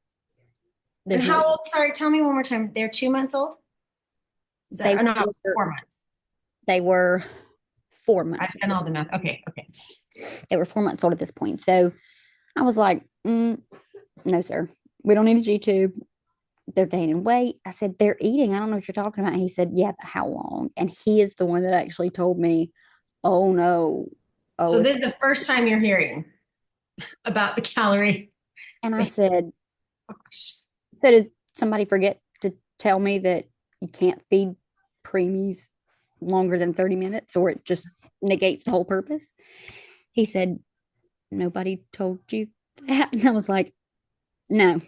And There's no, how old? Sorry, tell me one more time. They're 2 months old? Is that, they oh no, were, 4 months. they were four I've months. done all the math. Okay, okay. They were 4 months old at this point. So I was like, no, sir. We don't need a G tube. They're gaining weight. I said, they're eating. I don't know what you're talking about. He said, yeah, but how long? And he is the one that actually told me, oh no. Oh, So this is the first time you're hearing about the calorie. and I said, Gosh. so did somebody forget to tell me that you can't feed preemies longer than 30 minutes or it just negates the whole purpose? He said, nobody told you that. And I was like, no,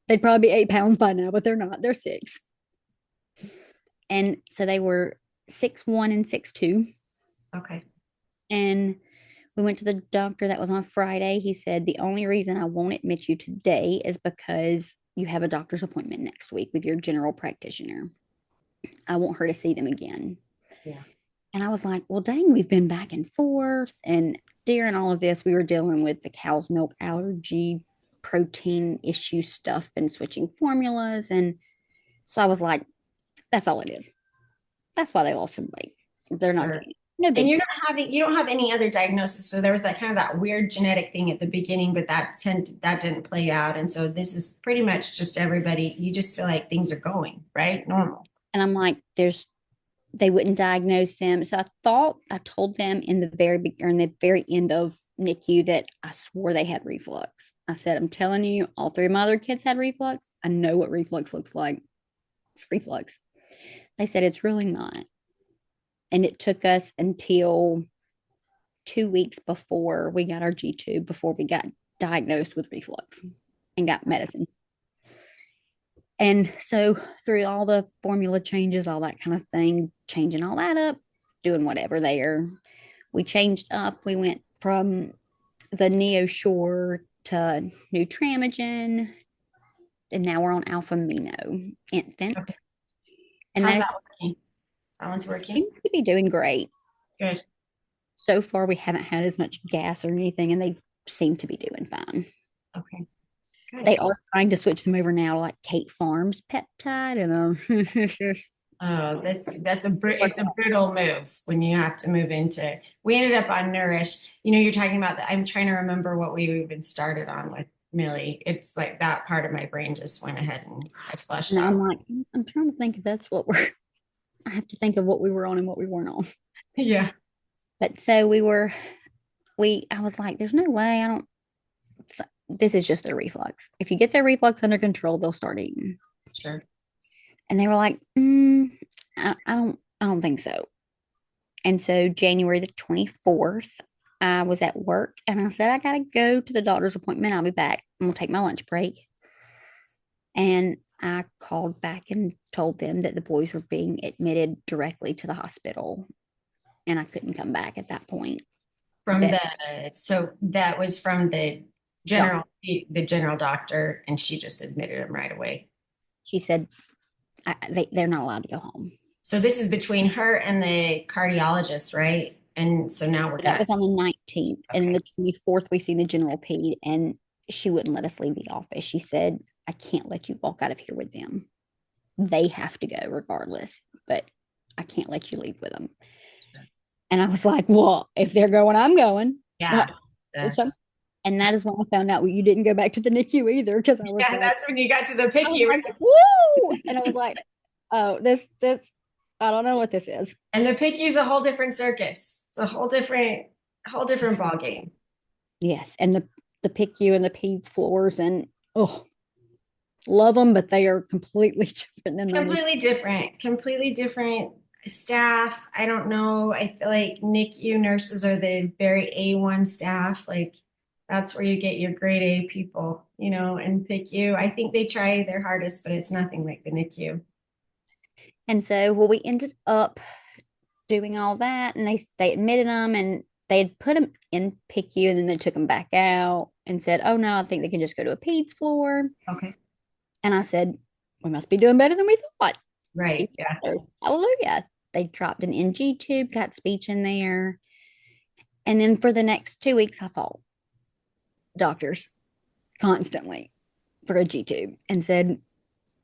they'd probably be 8 pounds by now, but they're not. They're 6. And so they were 6'1" and 6'2". Okay. And we went to the doctor. That was on Friday. He said, the only reason I won't admit you today is because you have a doctor's appointment next week with your general practitioner. I want her to see them again. Yeah. And I was like, well, dang, we've been back and forth. And during all of this, we were dealing with the cow's milk allergy, protein issue stuff, and switching formulas. And so I was like, that's all it is. That's why they lost some weight. They're not Sure. getting it. No And big you're deal. not having, you don't have any other diagnosis. So there was that kind of that weird genetic thing at the beginning, but that didn't play out. And so this is pretty much just everybody. You just feel like things are going, right? Normal. And I'm like, they wouldn't diagnose them. So I told them in the in the very end of NICU that I swore they had reflux. I said, I'm telling you, all 3 of my other kids had reflux. I know what reflux looks like. It's reflux. They said it's really not. And it took us until 2 weeks before we got our G tube, before we got diagnosed with reflux and got medicine. And so through all the formula changes, all that kind of thing, changing all that up, doing whatever there, we changed up. We went from the NeoSure to Nutramigen, and now we're on Alphamino infant. Okay. And How's that that working? That one's working. seems to be doing great. Good. So far, we haven't had as much gas or anything, and they seem to be doing fine. Okay. Good. They are trying to switch them over now to like Kate Farms peptide, and Oh, it's a brutal move when you have to move into. We ended up on Nourish. You're talking about that. I'm trying to remember what we even started on with Millie. It's like that part of my brain just went ahead and I flushed and that. I'm like, I'm trying to think if that's what we're. I have to think of what we were on and what we weren't on. Yeah. But so I was like, there's no way. I don't. This is just their reflux. If you get their reflux under control, they'll start eating. Sure. And they were like, I don't think so. And so January the 24th, I was at work and I said, I gotta go to the doctor's appointment. I'll be back. I'm gonna take my lunch break. And I called back and told them that the boys were being admitted directly to the hospital, and I couldn't come back at that point. From That so that was from doc- the general doctor, and she just admitted him right away. she said they're not allowed to go home. So this is between her and the cardiologist, right? And so now we're That done. was on the 19th. And then Okay. the 24th, we seen the general ped, and she wouldn't let us leave the office. She said, I can't let you walk out of here with them. They have to go regardless, but I can't let you leave with them. And I was like, well, if they're going, I'm going. Yeah. So, and that is when I found out you didn't go back to the NICU either, because Yeah, that's when you got to the I was PICU. like, woo! And I was like, oh, this, I don't know what this is. And the PICU is a whole different circus. It's a whole different ball game. Yes. And the PICU and the PEDS floors, and oh, love them, but they are completely different than my Completely different staff. I don't know. I feel like NICU nurses are the very A1 staff. Like that's where you get your grade A people, and PICU. I think they try their hardest, but it's nothing like the NICU. And so, well, we ended up doing all that, and they admitted them, and they had put them in PICU, and then they took them back out and said, oh no, I think they can just go to a PEDS floor. Okay. And I said, we must be doing better than we thought. Right. Yeah. So, hallelujah. They dropped an NG tube, got speech in there. And then for the next 2 weeks, I fought doctors constantly for a G tube and said,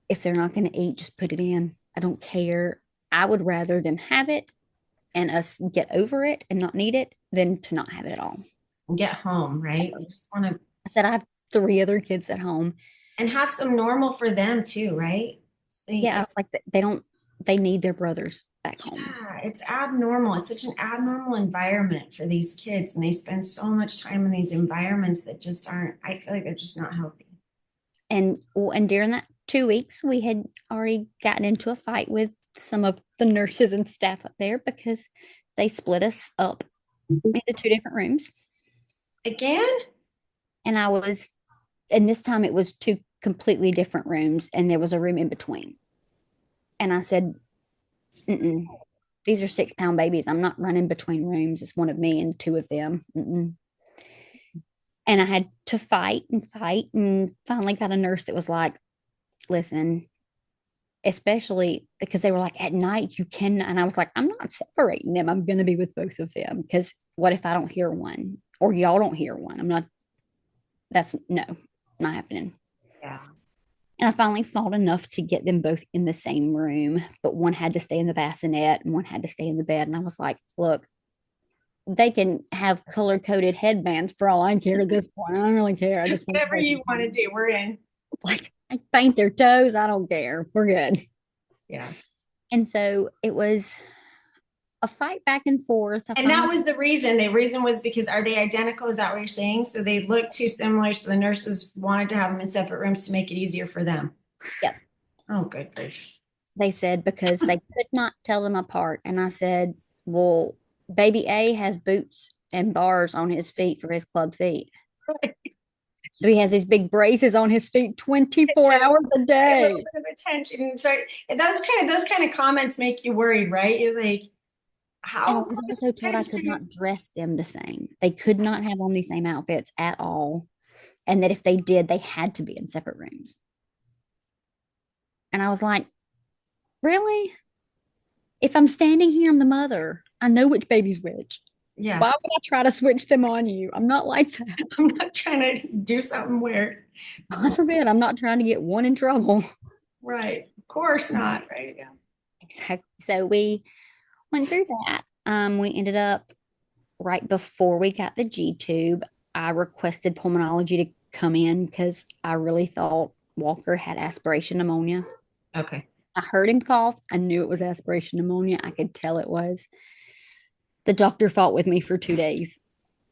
if they're not going to eat, just put it in. I don't care. I would rather them have it and us get over it and not need it than to not have it at all. Get home, right? You just want to I said, I have 3 other kids at home. and have some normal for them too, right? Yeah, I was like, they need their brothers back home. Yeah, it's abnormal. It's such an abnormal environment for these kids, and they spend so much time in these environments that just aren't, I feel like they're just not healthy. And during that 2 weeks, we had already gotten into a fight with some of the nurses and staff up there because they split us up into 2 different rooms. Again? And and this time it was 2 completely different rooms, and there was a room in between. And I said, mm-mm, these are 6-pound babies. I'm not running between rooms. It's one of me and 2 of them. Mm-mm. And I had to fight and finally got a nurse that was like, listen, especially because they were like, at night you can, and I was like, I'm not separating them. I'm going to be with both of them, because what if I don't hear one or y'all don't hear one? I'm not, that's no, not happening. Yeah. And I finally fought enough to get them both in the same room, but one had to stay in the bassinet and one had to stay in the bed. And I was like, look, they can have color coded headbands for all I care at this point. I don't really care. I just want Whatever you want to do, we're in. like, I paint their toes. I don't care. We're good. Yeah. And so it was a fight back and forth. And that was the reason. The reason was because are they identical? Is that what you're saying? So they look too similar. So the nurses wanted to have them in separate rooms to make it easier for them. Yep. Oh, good grief. They said because they could not tell them apart. And I said, well, baby A has boots and bars on his feet for his club feet. Right. So he has these big braces on his feet 24 hours a A day. little bit of attention. So those kind of comments make you worried, right? You're like, And I how was also told I could not dress them the same. They could not have on the same outfits at all. And that if they did, they had to be in separate rooms. And I was like, really? If I'm standing here, I'm the mother. I know which baby's which. Yeah. Why would I try to switch them on you? I'm not like that. I'm not trying to do something weird. God forbid, I'm not trying to get one in trouble. Right. Of course not. Right. Yeah. Exactly. So we went through that. We ended up right before we got the G tube. I requested pulmonology to come in because I really thought Walker had aspiration pneumonia. Okay. I heard him cough. I knew it was aspiration pneumonia. I could tell it was. The doctor fought with me for 2 days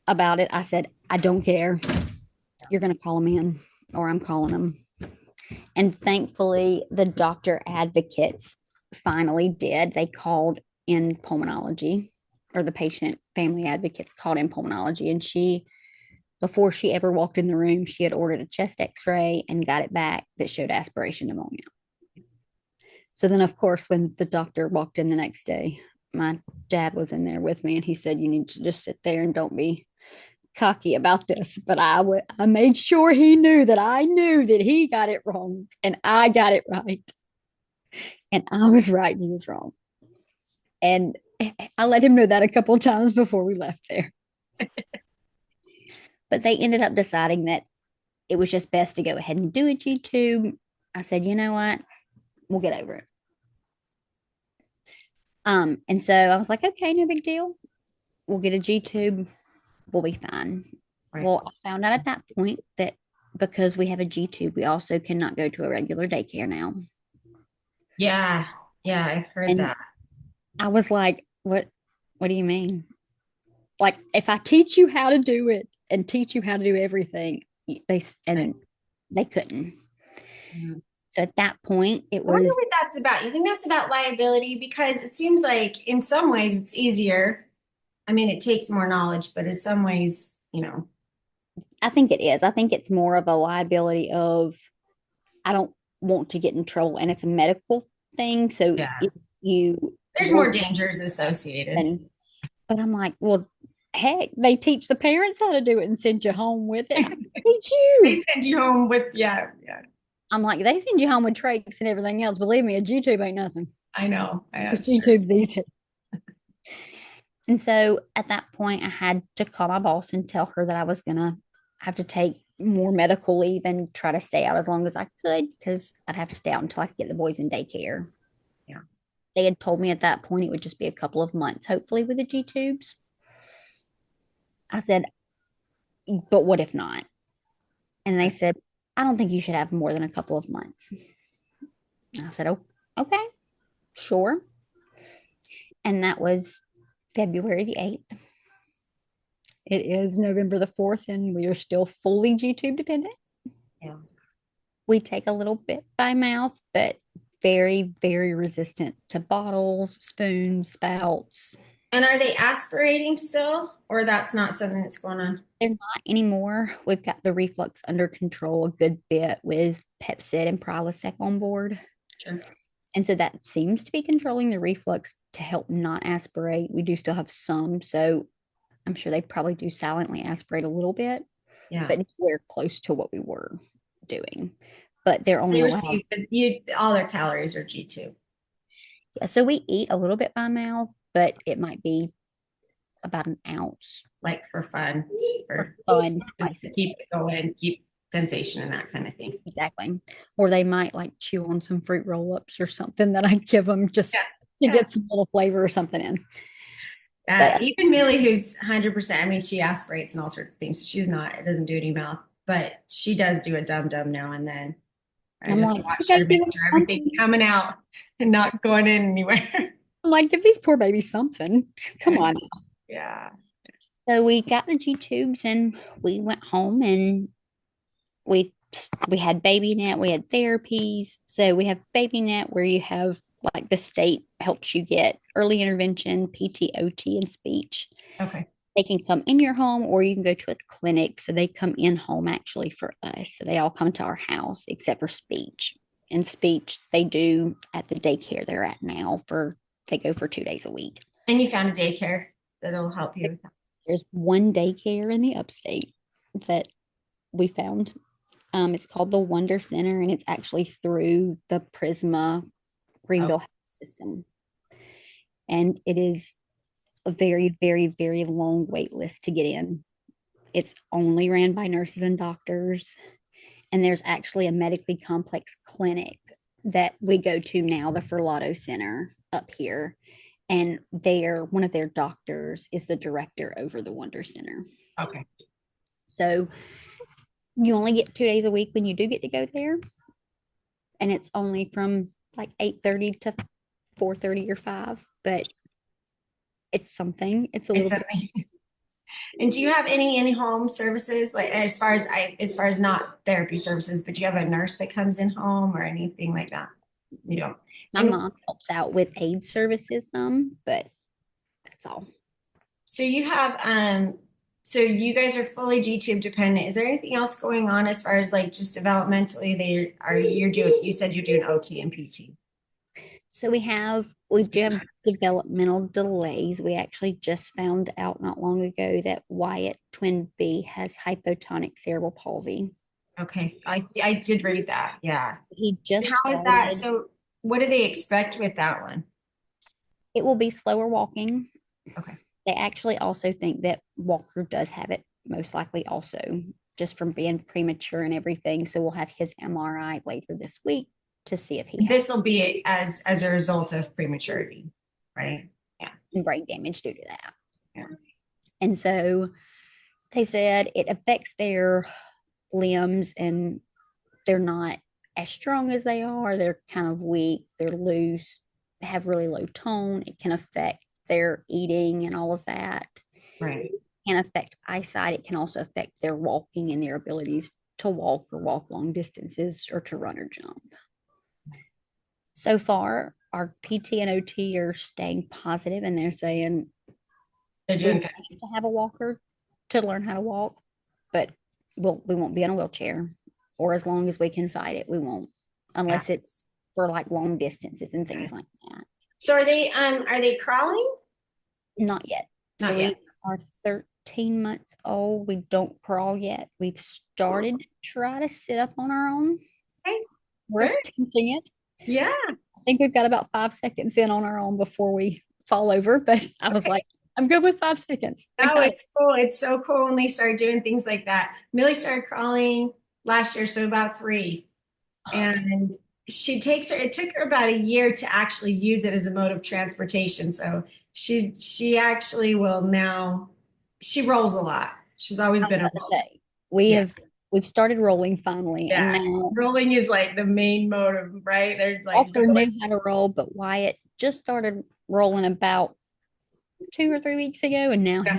about it. I said, I don't care. You're going to call him in, or I'm calling him. And thankfully, the doctor advocates finally did. They called in pulmonology, or the patient family advocates called in pulmonology, and she Before she ever walked in the room, she had ordered a chest x-ray and got it back that showed aspiration pneumonia. So then, of course, when the doctor walked in the next day, my dad was in there with me and he said, "You need to just sit there and don't be cocky about this." But I made sure he knew that I knew that he got it wrong and I got it right. And I was right and he was wrong. And I let him know that a couple of times before we left there. But they ended up deciding that it was just best to go ahead and do a G tube. I said, you know what? We'll get over it. And so I was like, okay, no big deal. We'll get a G tube. We'll be fine. Right. Well, I found out at that point that because we have a G tube, we also cannot go to a regular daycare now. Yeah. Yeah, I've heard And that. I was like, what do you mean? Like, if I teach you how to do it and teach you how to do everything, Right. they couldn't. Mhm. So at that point, it I wonder was, what that's about. You think that's about liability? Because it seems like in some ways it's easier. I mean, it takes more knowledge, but in some ways, I think it is. I think it's more of a liability of I don't want to get in trouble, and it's a medical thing. So yeah, if you there's more work, dangers associated. and but I'm like, well, heck, they teach the parents how to do it and send you home with it. I can teach They you. send you home with, yeah, yeah. I'm like, they send you home with trachs and everything else. Believe me, a G tube ain't nothing. I know. I know A it's G true. tube these days. And so at that point, I had to call my boss and tell her that I was gonna have to take more medical leave and try to stay out as long as I could because I'd have to stay out until I could get the boys in daycare. Yeah. They had told me at that point it would just be a couple of months, hopefully, with the G tubes. I said, but what if not? And they said, I don't think you should have more than a couple of months. And I said, oh, okay, sure. And that was February the 8th. It is November the 4th, and we are still fully G tube dependent. Yeah. We take a little bit by mouth, but very, very resistant to bottles, spoons, spouts. And are they aspirating still, or that's not something that's going on? They're not anymore. We've got the reflux under control a good bit with Pepcid and Prilosec on board. Sure. And so that seems to be controlling the reflux to help not aspirate. We do still have some, so I'm sure they probably do silently aspirate a little bit, Yeah. but nowhere close to what we were doing. But So they're only they allowed. receive, all their calories are G2, Yeah, so we eat a little bit by mouth, but it might be about an ounce like for fun, for for fun just twice to a day. keep it going, keep sensation and that kind of thing. Exactly. Or they might like chew on some fruit roll-ups or something that I give them just Yeah. to Yeah. get some little flavor or something in. But Even Millie, who's 100%, I mean, she aspirates and all sorts of things. So she's not, it doesn't do any mouth, but she does do a dum dum now and then. I I'm just like, watch her okay, to give make them sure everything's something. coming out and not going in anywhere. I'm like, give these poor babies something. Come on. Yeah. So we got the G tubes and we went home and we we had baby net, we had therapies. So we have baby net where you have like the state helps you get early intervention, PT, OT, and speech. Okay. They can come in your home or you can go to a clinic. So they come in home actually for us. So they all come to our house except for speech. And speech they do at the daycare they're at now for they go for 2 days a week. And you found a daycare that'll help you with that. There's one daycare in the upstate that we found. It's called the Wonder Center, and it's actually through the Prisma Oh, Greenville Health System. And it is a very, very, very long wait list to get in. It's only ran by nurses and doctors. And there's actually a medically complex clinic that we go to now, the Ferlato Center up here. And one of their doctors is the director over the Wonder Center. okay. So you only get 2 days a week when you do get to go there. And it's only from like 8:30 to 4:30 or 5, but it's something. It's a It's little bit. something. And do you have any in-home services, like as far as not therapy services, but do you have a nurse that comes in home or anything like that? You don't. My And mom helps out with aid services some, but that's all. so you have So you guys are fully G-tube dependent. Is there anything else going on as far as like just developmentally you're doing, you said you're doing OT and PT. So we do have developmental delays. We actually just found out not long ago that Wyatt twin B has hypotonic cerebral palsy. Okay. I did read that. Yeah. He just How is that? started. So what do they expect with that one? It will be slower walking. Okay. They actually also think that Walker does have it, most likely also, just from being premature and everything. So we'll have his MRI later this week to see if he has This will be as a result of prematurity, right? Yeah. brain damage due to that. Yeah. And so they said it affects their limbs and they're not as strong as they are. They're kind of weak, they're loose, have really low tone. It can affect their eating and all of that. Right. It can affect eyesight. It can also affect their walking and their abilities to walk or walk long distances or to run or jump. So far, our PT and OT are staying positive and they're saying They're we doing have good. to have a walker to learn how to walk, but we won't be in a wheelchair, or as long as we can fight it, we won't, Yeah. unless it's for like long distances and things like that. So are they crawling? Not yet. So Not we yet. are 13 months old. We don't crawl yet. We've started to try to sit up on our own. Okay. We're Good. attempting it. Yeah. I think we've got about 5 seconds in on our own before we fall over, but I was Okay. like, I'm good with 5 seconds. I No, got it. it's cool. It's so cool when they start doing things like that. Millie started crawling last year, so about 3. And it took her about a year to actually use it as a mode of transportation. So she actually will now, she rolls a lot. She's always I was been a about to roller. say, we Yeah. have we've started rolling finally, and Yeah. now Rolling is like the main mode of, right? They're like Walker going. knew how to roll, but Wyatt just started rolling about 2 or 3 weeks ago, and now Yeah.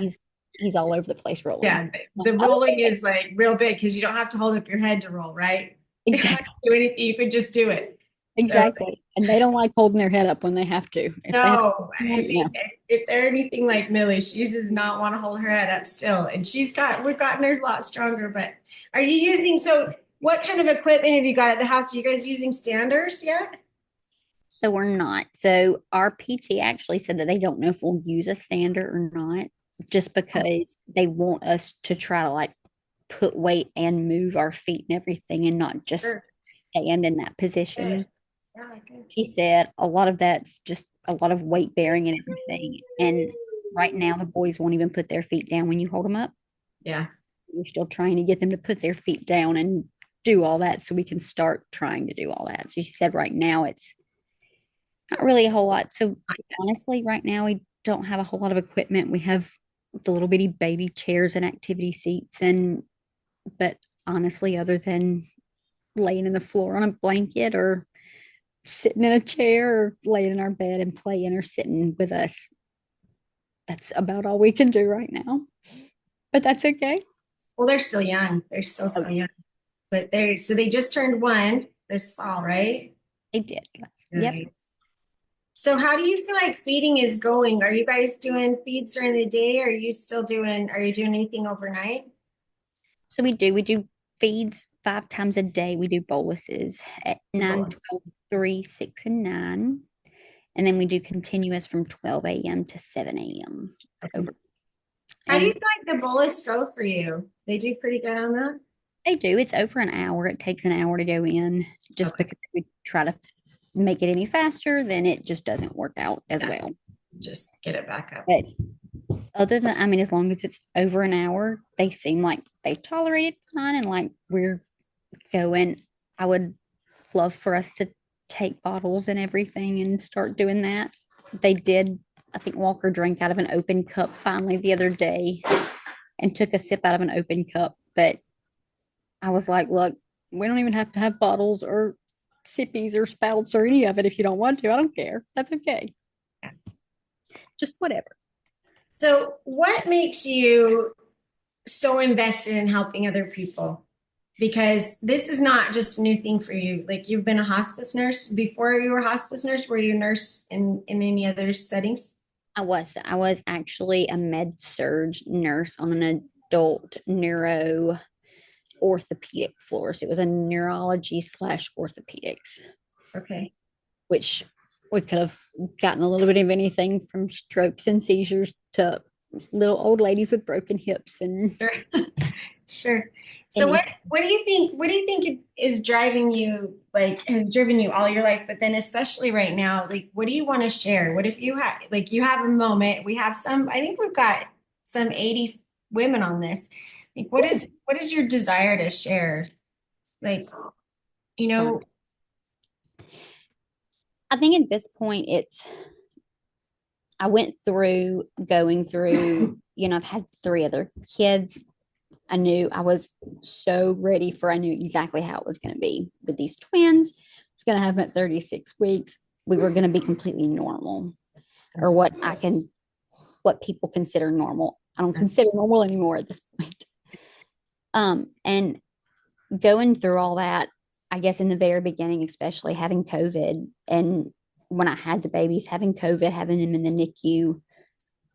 he's all over the place rolling. Yeah. The rolling is like real big because you don't have to hold up your head to roll, right? You don't have to Exactly, do anything. You could just do it. So exactly. And they don't like holding their head up when they have to. If they have no, to, no. if they're anything like Millie, she does not want to hold her head up still. And we've gotten her a lot stronger. But are you using, so what kind of equipment have you got at the house? Are you guys using standers yet? So we're not. So our PT actually said that they don't know if we'll use a stander or not, just because they want us to try to like put weight and move our feet and everything and not just Sure. stand in that Good. position. Yeah, good. She said a lot of that's just a lot of weight bearing and everything. And right now, the boys won't even put their feet down when you hold them up. Yeah. We're still trying to get them to put their feet down and do all that so we can start trying to do all that. So she said right now it's not really a whole lot. So honestly, right now we don't have a whole lot of equipment. We have the little bitty baby chairs and activity seats and but honestly, other than laying in the floor on a blanket or sitting in a chair or laying in our bed and playing or sitting with us. That's about all we can do right now. But that's okay. Well, they're still young. They're still Oh, so young. But they just turned 1 this fall, right? they did. Yep. Right. So how do you feel like feeding is going? Are you guys doing feeds during the day? Are you doing anything overnight? So we do feeds 5 times a day. We do boluses at 9, People. 12, 3, 6, and 9. And then we do continuous from 12 a.m. to 7 a.m. Okay. over. How do you And feel like the bolus go for you? They do pretty good on that? they do. It's over an hour. It takes an hour to go in just Okay. because we try to make it any faster, then it just doesn't work out as Yeah. well. Just get it back up. But other than, I mean, as long as it's over an hour, they seem like they tolerate it fine and like we're going. I would love for us to take bottles and everything and start doing that. They did, I think Walker drank out of an open cup finally the other day and took a sip out of an open cup. But I was like, look, we don't even have to have bottles or sippies or spouts or any of it if you don't want to. I don't care. That's okay. Just whatever. So what makes you so invested in helping other people? Because this is not just a new thing for you. Like you've been a hospice nurse before you were a hospice nurse. Were you a nurse in any other settings? I was actually a med surge nurse on a adult neuro orthopedic floor. So it was a neurology slash orthopedics, Okay. which we could have gotten a little bit of anything from strokes and seizures to little old ladies with broken hips and Sure. Sure. So any. what do you think is driving you, like has driven you all your life, but then especially right now, like what do you want to share? What if you have like you have a moment, we have some, I think we've got some 80 women on this. Like what is your desire to share? Like, you Sorry. know, I think at this point I went through going through, I've had three other kids. I knew I was so ready I knew exactly how it was going to be with these twins. I was going to have them at 36 weeks. We were going to be completely normal, or what people consider normal. I don't consider normal anymore at this point. And going through all that, I guess in the very beginning, especially having COVID, and when I had the babies, having COVID, having them in the NICU,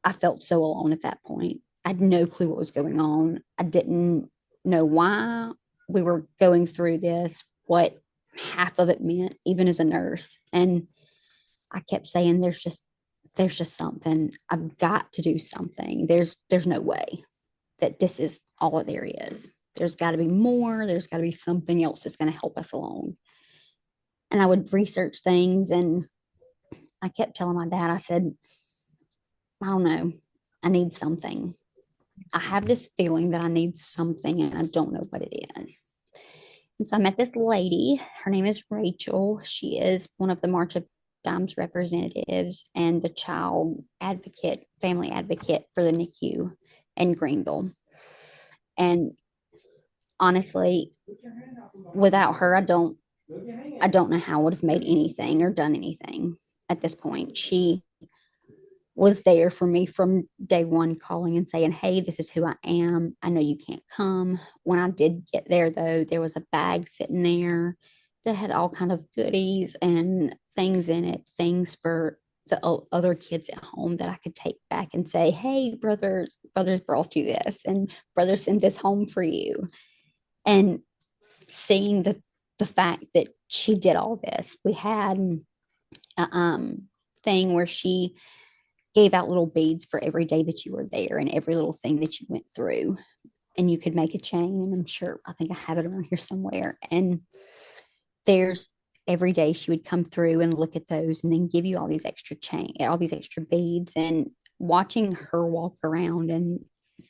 I felt so alone at that point. I had no clue what was going on. I didn't know why we were going through this, what half of it meant, even as a nurse. And I kept saying, there's just something. I've got to do something. There's no way that this is all there is. There's got to be more. There's got to be something else that's going to help us along. And I would research things, and I kept telling my dad, I said, I don't know. I need something. I have this feeling that I need something and I don't know what it is. And so I met this lady. Her name is Rachel. She is one of the March of Dimes representatives and the child advocate, family advocate for the NICU in Greenville. And honestly, without her, I don't know how I would have made anything or done anything at this point. She was there for me from day one, calling and saying, hey, this is who I am. I know you can't come. When I did get there, though, there was a bag sitting there that had all kind of goodies and things in it, things for the other kids at home that I could take back and say, hey, brothers brought you this, and brothers sent this home for you. And seeing the fact that she did all this, we had a thing where she gave out little beads for every day that you were there and every little thing that you went through. And you could make a chain. And I think I have it around here somewhere. And there's every day she would come through and look at those and then give you all these extra beads. And watching her walk around and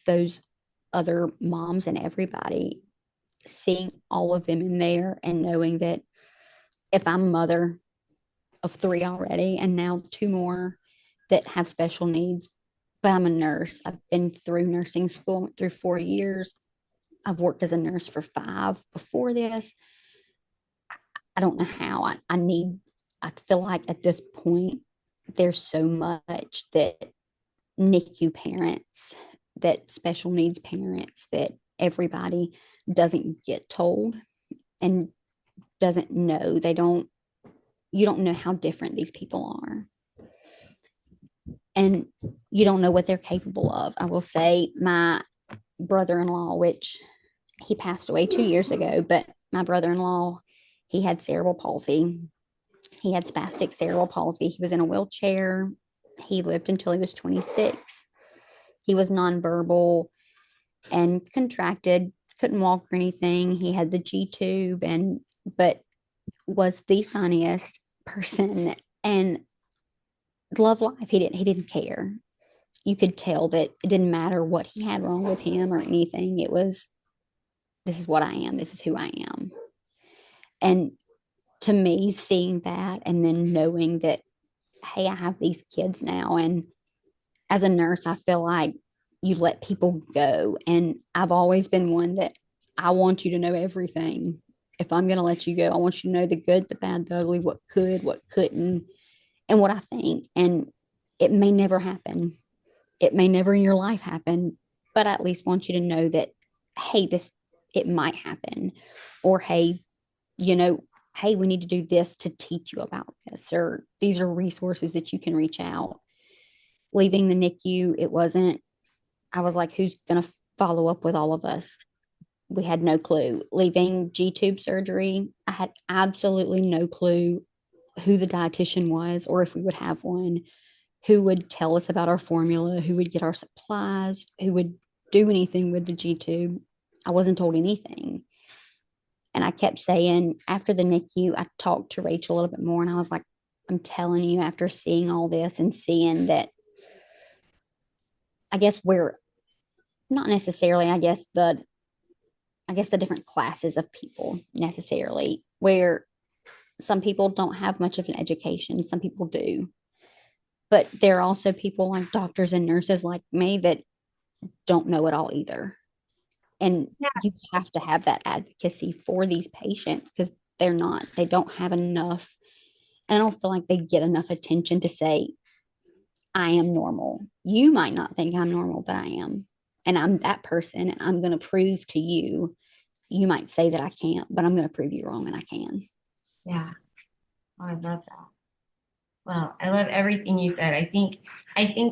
those other moms and everybody, seeing all of them in there and knowing that if I'm a mother of three already and now two more that have special needs, but I'm a nurse. I've been through nursing school, went through 4 years. I've worked as a nurse for 5 before this. I don't know how. I feel like at this point, there's so much that NICU parents, that special needs parents, that everybody doesn't get told and doesn't know. You don't know how different these people are. And you don't know what they're capable of. I will say my brother-in-law, which he passed away 2 years ago, but my brother-in-law, he had cerebral palsy. He had spastic cerebral palsy. He was in a wheelchair. He lived until he was 26. He was nonverbal and contracted, couldn't walk or anything. He had the G tube but was the funniest person and loved life. He didn't care. You could tell that it didn't matter what he had wrong with him or anything. It was, this is what I am. This is who I am. And to me, seeing that and then knowing that, hey, I have these kids now. And as a nurse, I feel like you let people go. And I've always been one that I want you to know everything. If I'm going to let you go, I want you to know the good, the bad, the ugly, what could, what couldn't, and what I think. And it may never happen. It may never in your life happen, but I at least want you to know that, hey, it might happen. Or, hey, hey, we need to do this to teach you about this, or these are resources that you can reach out. Leaving the NICU, it wasn't, I was like, who's going to follow up with all of us. We had no clue. Leaving G tube surgery, I had absolutely no clue who the dietitian was or if we would have one, who would tell us about our formula, who would get our supplies, who would do anything with the G tube. I wasn't told anything. And I kept saying after the NICU, I talked to Rachel a little bit more and I was like, I'm telling you, after seeing all this and seeing that, I guess we're not necessarily, I guess the different classes of people necessarily, where some people don't have much of an education, some people do. But there are also people like doctors and nurses like me that don't know it all either. And Yeah. you have to have that advocacy for these patients because they don't have enough. And I don't feel like they get enough attention to say, I am normal. You might not think I'm normal, but I am. And I'm that person. And I'm going to prove to you, you might say that I can't, but I'm going to prove you wrong and I can. Yeah. Oh, I love that. Well, I love everything you said. I think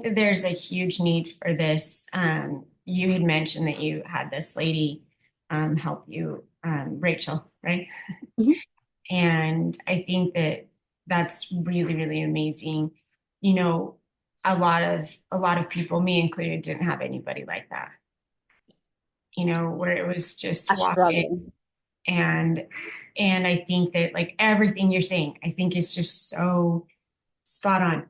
that there's a huge need for this. You had mentioned that you had this lady help you, Rachel, right? Mhm. And I think that that's really, really amazing. You know, a lot of people, me included, didn't have anybody like that. Where it was just I walking struggle. and and I think that like everything you're saying, I think is just so spot on.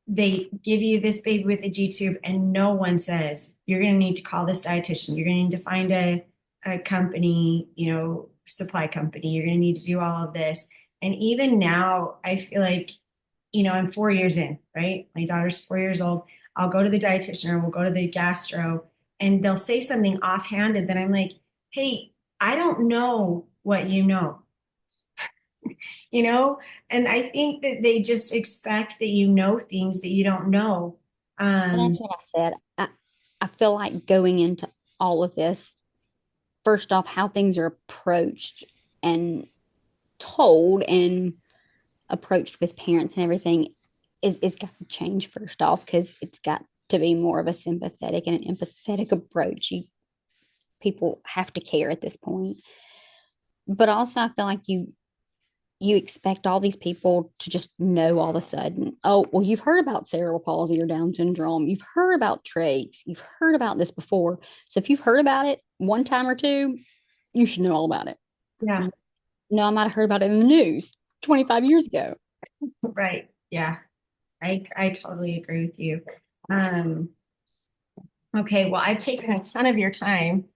They give you this baby with a G tube, and no one says you're going to need to call this dietitian. You're going to need to find a company, supply company. You're going to need to do all of this. And even now, I feel like, I'm 4 years in, right? My daughter's 4 years old. I'll go to the dietitian or we'll go to the gastro, and they'll say something offhanded that I'm like, hey, I don't know what you know you know? And I think that they just expect that you know things that you don't know. And that's Um, what I said. I feel like going into all of this, first off, how things are approached and told and approached with parents and everything is got to change first off because it's got to be more of a sympathetic and an empathetic approach. People have to care at this point. But also I feel like you expect all these people to just know all of a sudden, oh, well, you've heard about cerebral palsy or Down syndrome. You've heard about traits. You've heard about this before. So if you've heard about it one time or two, you should know all about it. yeah, No, I might have heard about it in the news 25 years ago. right. Yeah, I totally agree with you. Um, okay, well, I've taken a ton of your time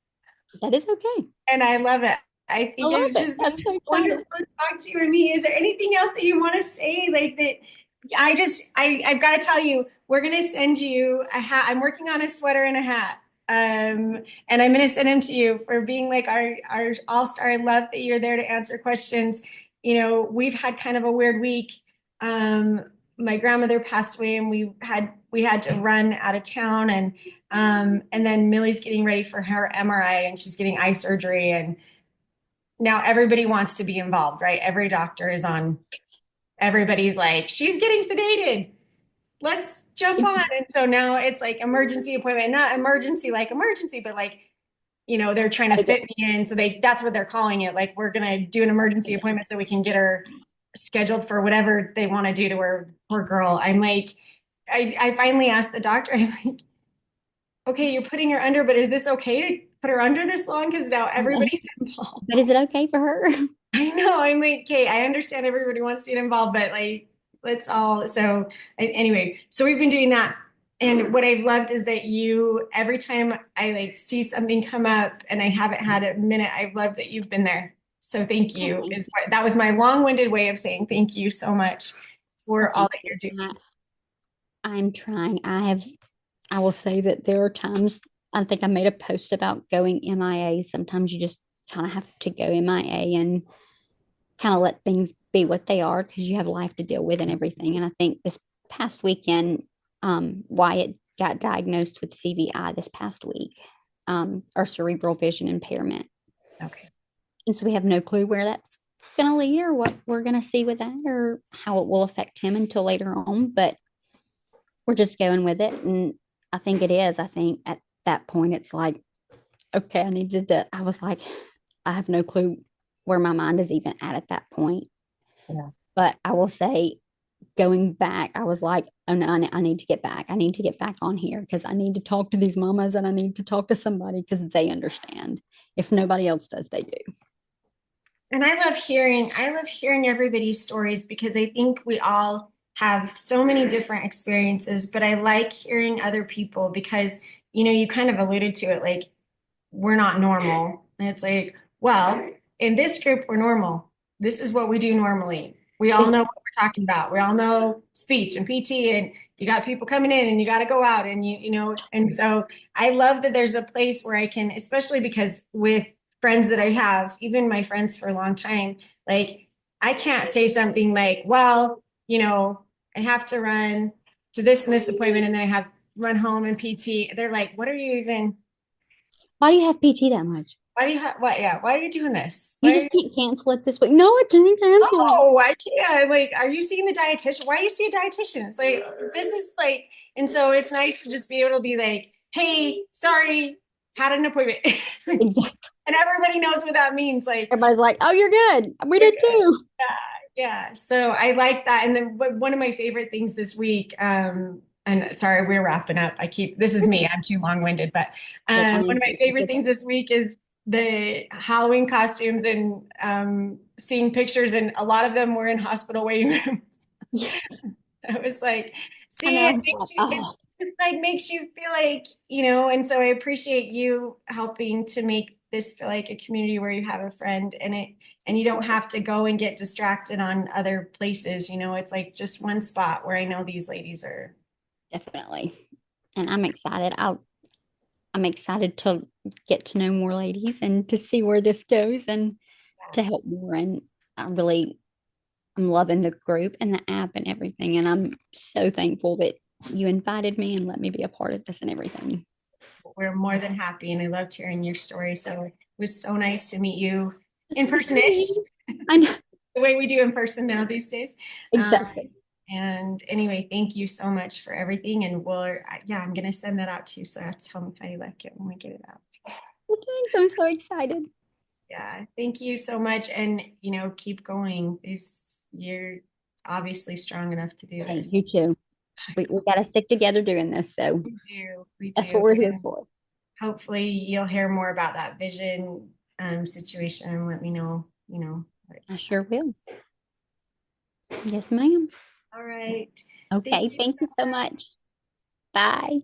That is okay. and I love it. I I think love it's it. just I'm so excited. wonderful to talk to you and me. Is there anything else that you want to say? Like that, I've got to tell you, we're going to send you a hat. I'm working on a sweater and a hat. And I'm going to send them to you for being like our all-star. I love that you're there to answer questions. We've had kind of a weird week. My grandmother passed away and we had to run out of town and then Millie's getting ready for her MRI and she's getting eye surgery and now everybody wants to be involved, right? Every doctor is on, everybody's like, she's getting sedated. Let's jump on. And so now it's like emergency appointment, not emergency like emergency, but like, they're trying to Gotta go. fit me in. So that's what they're calling it. Like, we're going to do an emergency appointment so we can get her scheduled for whatever they want to do to her poor girl. I'm like, I finally asked the doctor, I'm like, okay, you're putting her under, but is this okay to put her under this long? Because now everybody's involved. But is it okay for her? I know. I'm like, okay, I understand everybody wants to get involved, but like, let's all. So, anyway, so we've been doing that. And what I've loved is that every time I like see something come up and I haven't had a minute, I've loved that you've been there. So thank Oh, you. thank you. That was my long-winded way of saying thank you so much Well, for all thank that you. you're doing. I'm trying. I will say that there are times I think I made a post about going MIA. Sometimes you just kind of have to go MIA and kind of let things be what they are because you have life to deal with and everything. And I think this past weekend, Wyatt got diagnosed with CVI this past week, or cerebral vision impairment. Okay. And so we have no clue where that's going to lead or what we're going to see with that or how it will affect him until later on. But we're just going with it. And I think it is. I think that point, it's like, okay, I needed to, I was like, I have no clue where my mind is even at that point. Yeah. But I will say, going back, I was like, oh no, I need to get back. I need to get back on here because I need to talk to these mamas and I need to talk to somebody because they understand. If nobody else does, they do. And I love hearing everybody's stories because I think we all have so many different experiences, but I like hearing other people because, you kind of alluded to it, like we're not normal. And it's like, well, in this group, we're normal. This is what we do normally. We all It's, know what we're talking about. We all know speech and PT, and you got people coming in and you got to go out and and so I love that there's a place where I can, especially because with friends that I have, even my friends for a long time, like I can't say something like, well, I have to run to this and this appointment and then I have run home and PT. They're like, what are you even why do you have PT that much? why do you have what? Yeah, why are you doing this? You Why are just you, can't cancel it this week. No, I can't cancel it. oh, I can't. Like, are you seeing the dietitian? Why do you see a dietitian? It's like this is like, and so it's nice to just be able to be like, hey, sorry, had an appointment. Exactly. And everybody knows what that means. Like, Everybody's like, oh, you're good. We you're did good. too. Yeah, yeah. So I like that. And then one of my favorite things this week, and sorry, we're wrapping up. This is me. I'm too long-winded, but Like, I one need of my this. It's favorite things okay. this week is the Halloween costumes and seeing pictures, and a lot of them were in hospital waiting rooms. Yeah, I was like, I know. see, I was like, oh, it's like makes you feel like, and so I appreciate you helping to make this feel like a community where you have a friend and you don't have to go and get distracted on other places. It's like just one spot where I know these ladies are. definitely. And I'm excited to get to know more ladies and to see where this goes and to help more. And I'm loving the group and the app and everything. And I'm so thankful that you invited me and let me be a part of this and everything. We're more than happy, and I loved hearing your story. So it was so nice to meet you in Nice to person-ish, meet you. I know. the way we do in person now these days. Exactly. And anyway, thank you so much for everything. And yeah, I'm going to send that out to you. So I have to tell me how you like it when we get it out. Well, thanks. I'm so excited. Yeah, thank you so much. And, keep going. You're obviously strong enough to do Hey, this. you too. We got to stick together doing this. So We do. We that's do. what we're here And for. hopefully you'll hear more about that vision situation and let me know, I sure will. Yes, ma'am. All right. Thank Okay. you Thank so you so much. much. Bye.